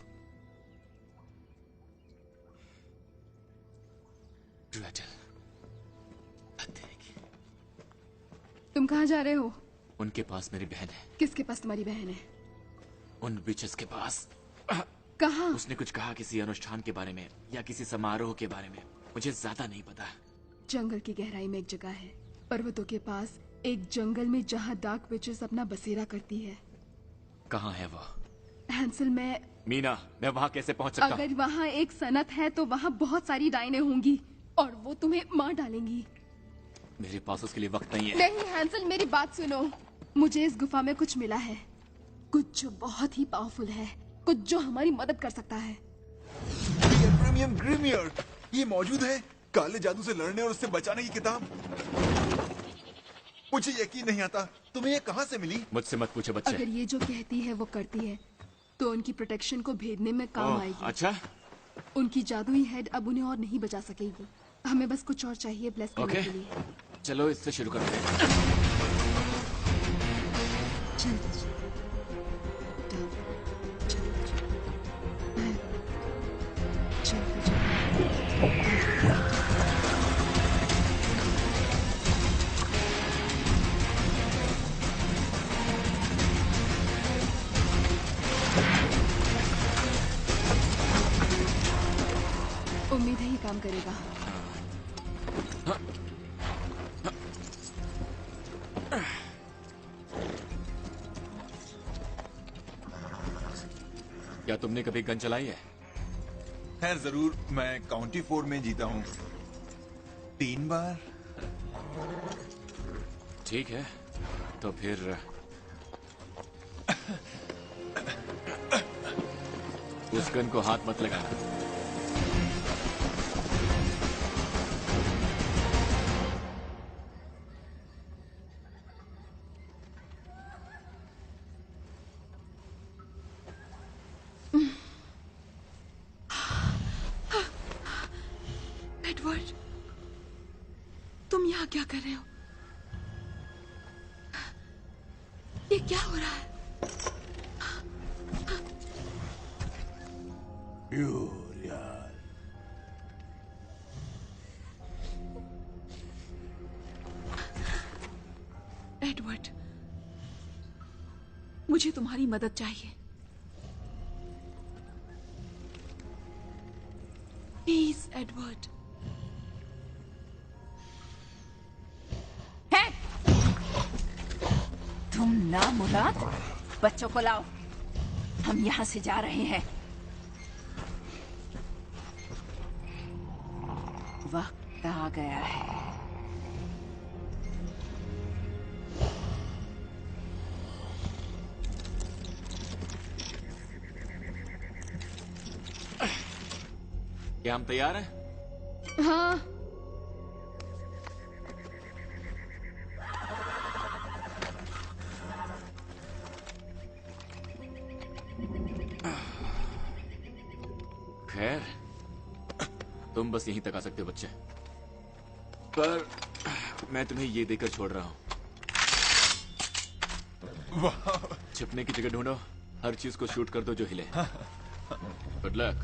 तुम कहाँ जा रहे हो? उनके पास मेरी बहन है। किसके पास तुम्हारी बहन है? उन विचेस के पास। कहाँ? उसने कुछ कहा किसी अनुष्ठान के बारे में या किसी समारोह के बारे में, मुझे ज्यादा नहीं पता। जंगल की गहराई में एक जगह है, पर्वतों के पास एक जंगल में, जहाँ डार्क विचेस अपना बसेरा करती है। कहाँ है वो? हैंसल, मीना, मैं वहाँ कैसे पहुँच सकता हूँ? अगर वहाँ एक सनत है तो वहाँ बहुत सारी डायने होंगी और वो तुम्हें मार डालेंगी। मेरे पास उसके लिए वक्त नहीं है। नहीं हैंसल, मेरी बात सुनो। मुझे इस गुफा में कुछ मिला है, कुछ जो बहुत ही पावरफुल है, कुछ जो हमारी मदद कर सकता है। प्रीमियम ग्रीमियर, ये मौजूद है। काले जादू से लड़ने और उससे बचाने की किताब। मुझे यकीन नहीं आता, तुम्हें ये कहाँ से मिली? मुझसे मत पूछो बच्चे। अगर ये जो कहती है वो करती है तो उनकी प्रोटेक्शन को भेदने में काम आएगी। अच्छा? उनकी जादुई हेड अब उन्हें और नहीं बचा सकेगी। हमें बस कुछ और चाहिए ब्लेस करने के लिए। चलो इससे शुरू करते हैं। उम्मीद है ये काम करेगा। क्या तुमने कभी गन चलाई है? खैर जरूर, मैं काउंटी 4 में जीता हूँ 3 बार। ठीक है, तो फिर उस गन को हाथ मत लगाना। एडवर्ड, तुम यहाँ क्या कर रहे हो? ये क्या हो रहा है? एडवर्ड, मुझे तुम्हारी मदद चाहिए। Please Edward. तुम ना मुराद, बच्चों को लाओ, हम यहाँ से जा रहे हैं। वक्त आ गया है। क्या हम तैयार हैं? हाँ। खैर, तुम बस यहीं तक आ सकते हो बच्चे, पर मैं तुम्हें ये देकर छोड़ रहा हूँ। छिपने की जगह ढूंढो, हर चीज को शूट कर दो जो हिले। Good luck.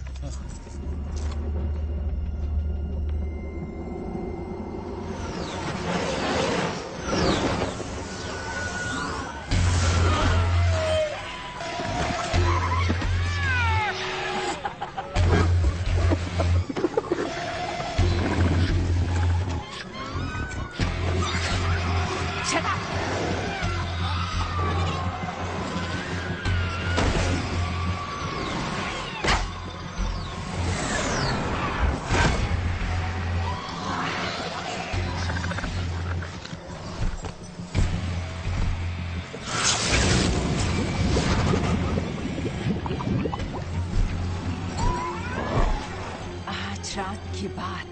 रात की बात,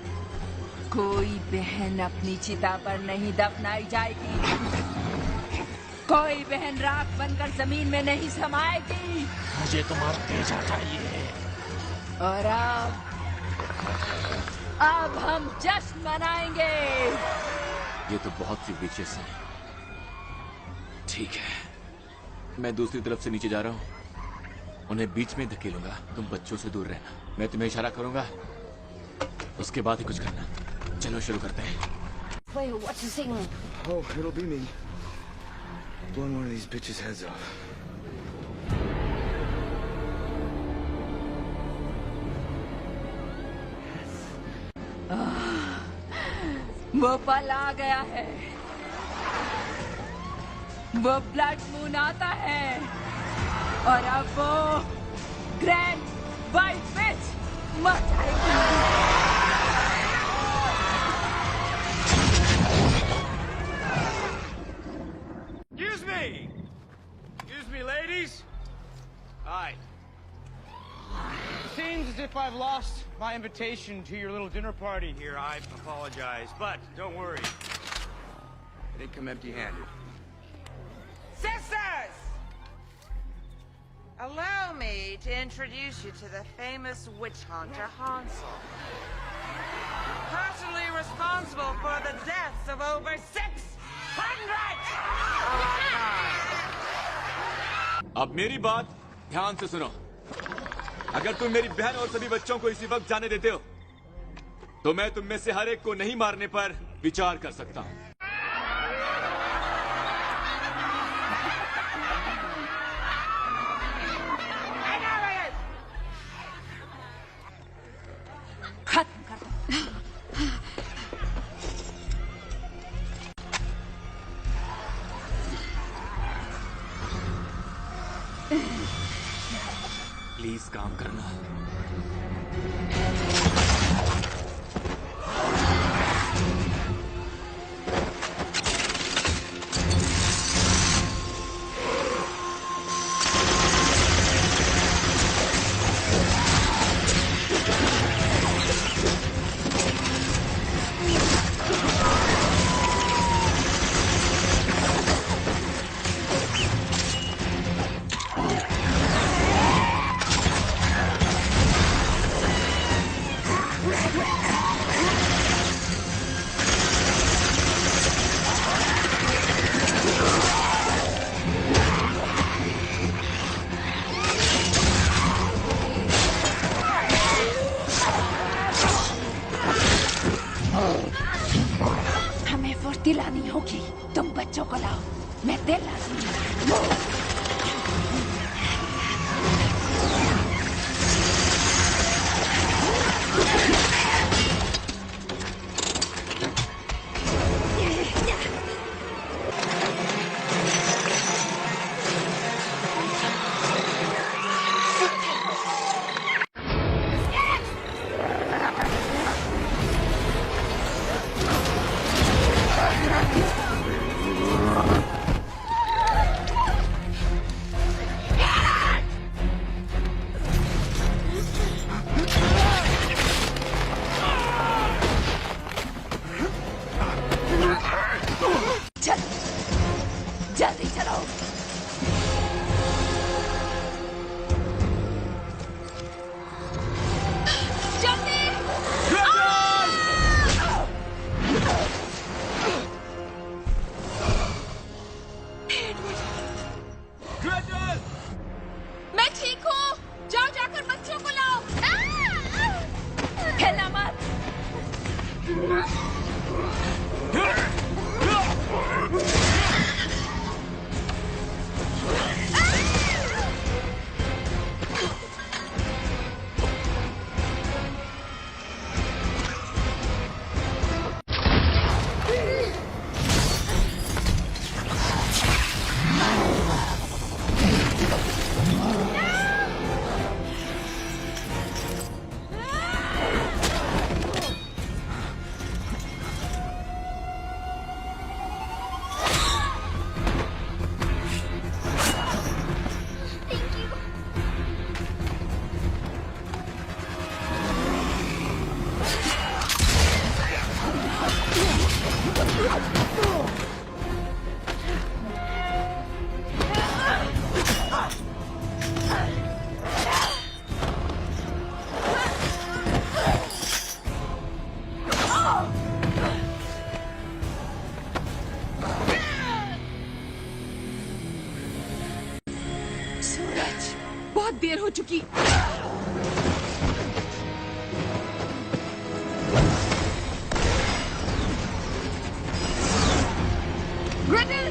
कोई बहन अपनी चिता पर नहीं दफनाई जाएगी, कोई बहन राख बनकर जमीन में नहीं समाएगी। मुझे तुम्हारा तेजा चाहिए। और अब हम जश्न मनाएंगे। ये तो बहुत सी विचेस हैं। ठीक है, मैं दूसरी तरफ से नीचे जा रहा हूँ, उन्हें बीच में धकेलूंगा। तुम बच्चों से दूर रहना, मैं तुम्हें इशारा करूंगा, उसके बाद ही कुछ करना। चलो शुरू करते हैं। Wait, what's the signal? Oh, it'll be me. Blowing one of these bitches' heads off. वो पल आ गया है। वो ब्लड मून आता है और अब वो ग्रैंड वाइट विच मर जाएगी। Excuse me, ladies. Hi. Seems as if I've lost my invitation to your little dinner party here. I apologize, but don't worry. I didn't come empty-handed. Sisters! Allow me to introduce you to the famous witch hunter Hansel. Personally responsible for the deaths of over 600! अब मेरी बात ध्यान से सुनो। अगर तुम मेरी बहन और सभी बच्चों को इसी वक्त जाने देते हो तो मैं तुम में से हर एक को नहीं मारने पर विचार कर सकता हूं। खत्म कर दो। प्लीज काम करना। हमें फुर्ती लानी होगी। तुम बच्चों को लाओ, मैं तेल लाती हूँ। जल्दी चलो। मैं ठीक हूँ। जाओ जाकर बच्चों को लाओ। हिलना मत। सूरज, बहुत देर हो चुकी। Gretel!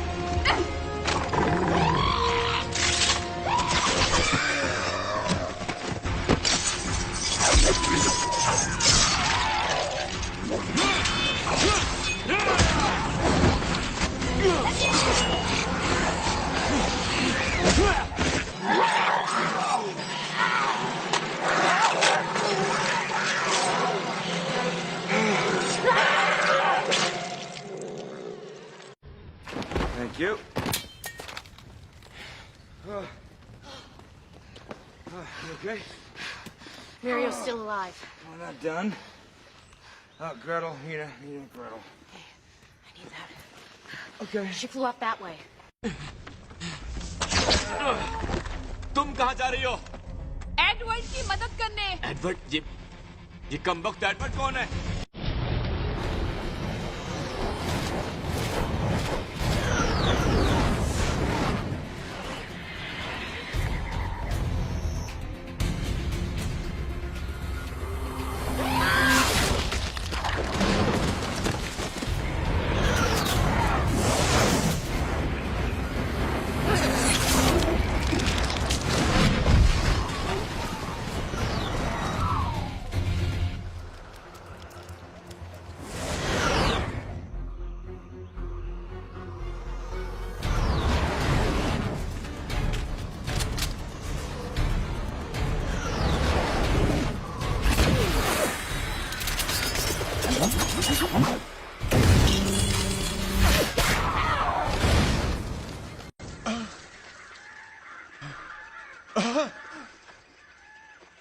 you. You okay? Mario's still alive. We're not done. Oh, Gretel, Nina, Gretel. I need that. Okay. She flew up that way. तुम कहाँ जा रही हो? एडवर्ड की मदद करने। एडवर्ड, ये कमबख्त एडवर्ड कौन है?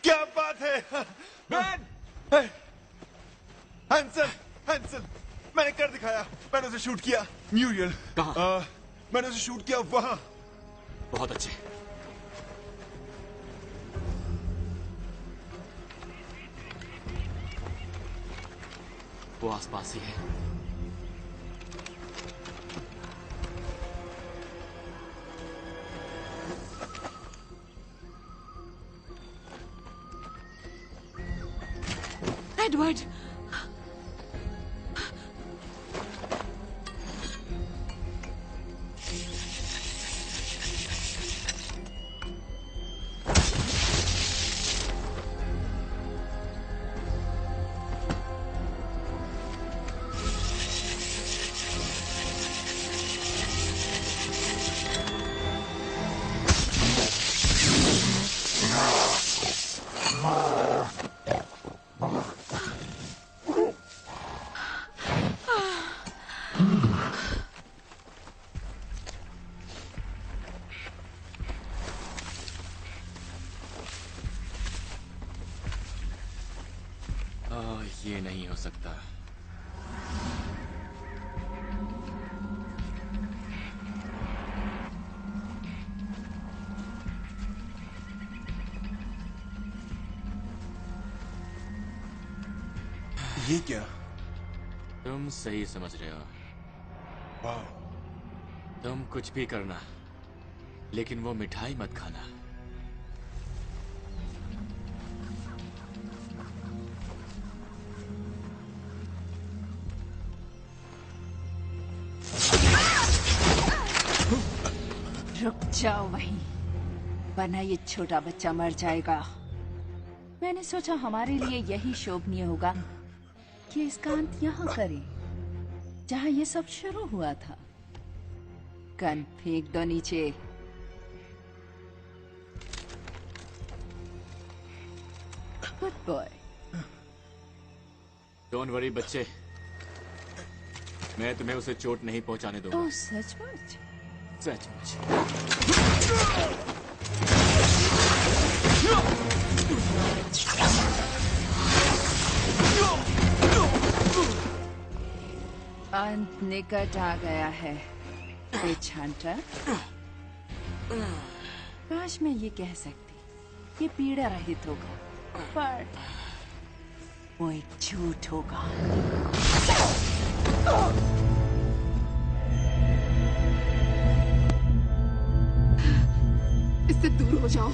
क्या बात है? Ben! हैंसल, मैंने कर दिखाया। मैंने उसे शूट किया। म्यूरियल। कहाँ? मैंने उसे शूट किया वहाँ। बहुत अच्छे। वो आसपास ही है। एडवर्ड, ये नहीं हो सकता। ये क्या? तुम सही समझ रहे हो। वाह। तुम कुछ भी करना, लेकिन वो मिठाई मत खाना। रुक जाओ वहीं, वरना ये छोटा बच्चा मर जाएगा। मैंने सोचा हमारे लिए यही शोभनीय होगा कि इसका अंत यहाँ करें, जहाँ ये सब शुरू हुआ था। गन फेंक दो नीचे। Good boy. डोंट वरी बच्चे, मैं तुम्हें उसे चोट नहीं पहुंचाने दूंगा। ओह सचमुच? सचमुच। अंत निकट आ गया है विच हंटर। काश मैं ये कह सकती, ये पीड़ा रहित होगा, पर वो एक झूठ होगा। इससे दूर हो जाओ।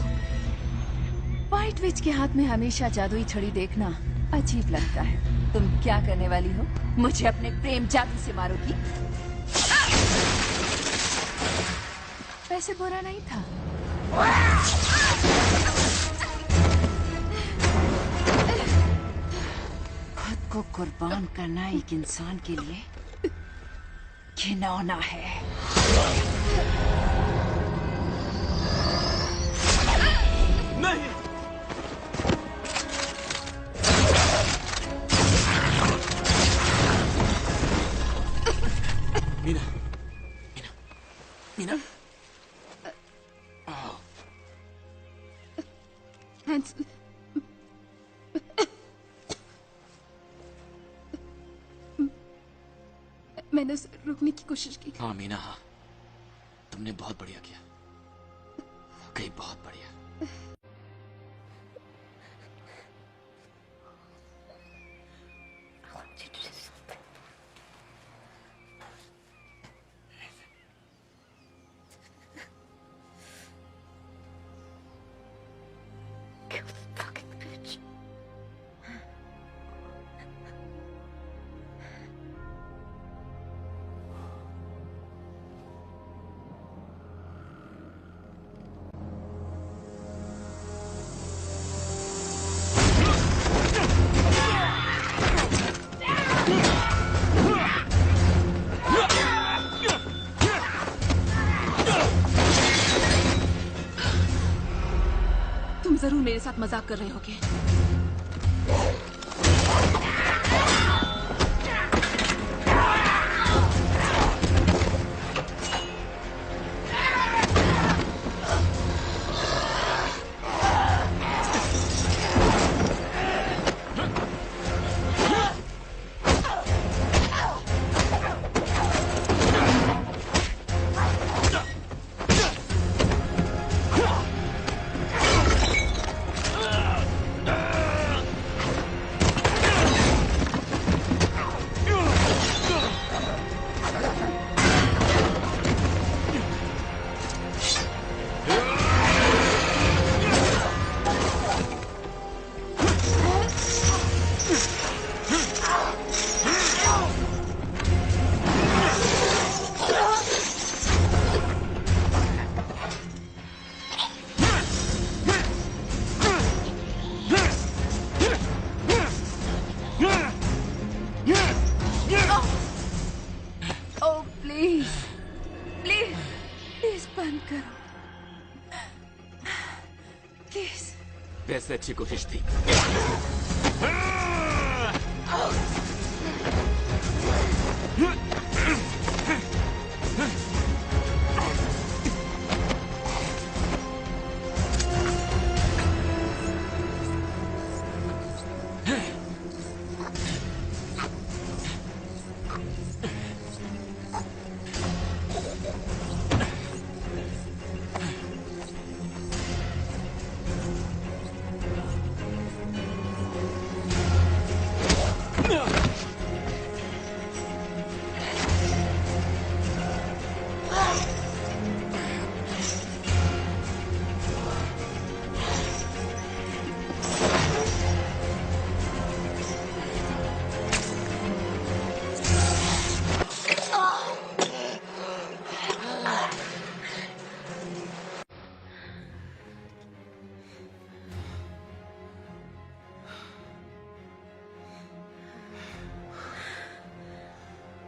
व्हाइट विच के हाथ में हमेशा जादुई छड़ी देखना अजीब लगता है। तुम क्या करने वाली हो? मुझे अपने प्रेम जादू से मारोगी? वैसे बुरा नहीं था। खुद को कुर्बान करना एक इंसान के लिए घिनौना है। नहीं। मीना, मैंने उसे रोकने की कोशिश की। हाँ मीना, हाँ, तुमने बहुत बढ़िया किया, वाकई बहुत बढ़िया। तुम जरूर मेरे साथ मजाक कर रहे होगे। ओह प्लीज प्लीज प्लीज बंद करो प्लीज। वैसे अच्छी कोशिश थी।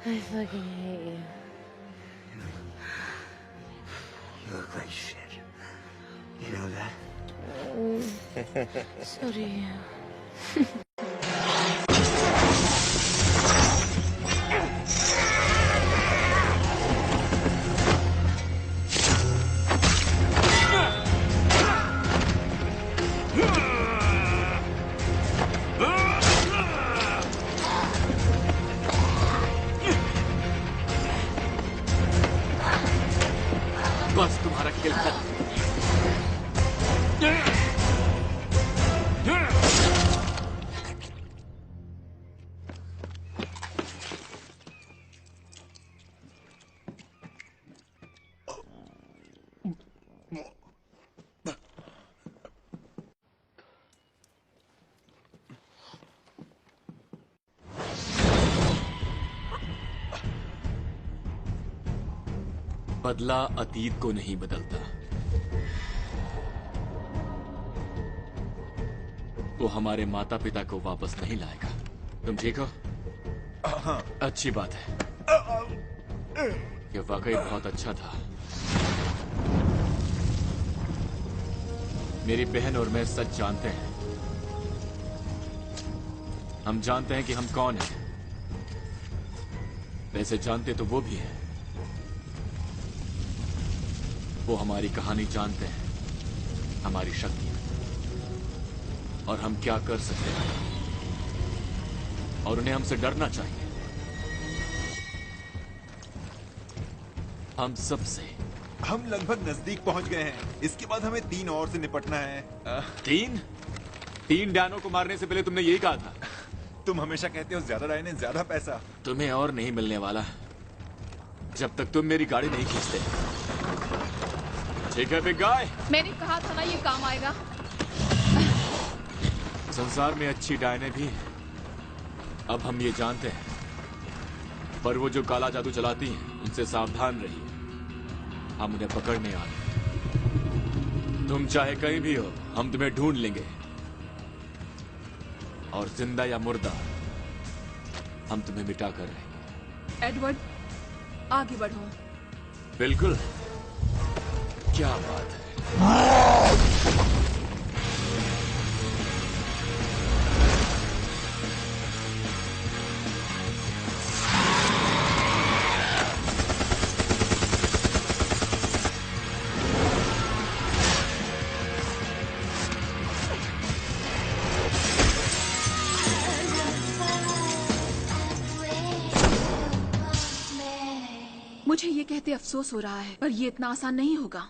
I fucking hate you. You look like shit. You know that? So do you. बस तुम्हारा खेल खत्म। बदला अतीत को नहीं बदलता, वो हमारे माता पिता को वापस नहीं लाएगा। तुम ठीक हो? अच्छी बात है, ये वाकई बहुत अच्छा था। मेरी बहन और मैं सच जानते हैं। हम जानते हैं कि हम कौन हैं। वैसे जानते तो वो भी हैं। वो हमारी कहानी जानते हैं, हमारी शक्ति और हम क्या कर सकते हैं, और उन्हें हमसे डरना चाहिए। हम सबसे। हम लगभग नजदीक पहुंच गए हैं। इसके बाद हमें 3 और से निपटना है। 3 डायनों को मारने से पहले तुमने यही कहा था। तुम हमेशा कहते हो ज्यादा डायने ज्यादा पैसा। तुम्हें और नहीं मिलने वाला जब तक तुम मेरी गाड़ी नहीं खींचते। ठीक है बिग गाय। मैंने कहा था ना ये काम आएगा। संसार में अच्छी डायने भी अब हम ये जानते हैं, पर वो जो काला जादू चलाती हैं उनसे सावधान रहिए। हम उन्हें पकड़ने आए। तुम चाहे कहीं भी हो, हम तुम्हें ढूंढ लेंगे और जिंदा या मुर्दा हम तुम्हें मिटा कर रहेंगे। एडवर्ड, आगे बढ़ो। बिल्कुल। क्या बात है। मुझे ये कहते अफसोस हो रहा है, पर ये इतना आसान नहीं होगा।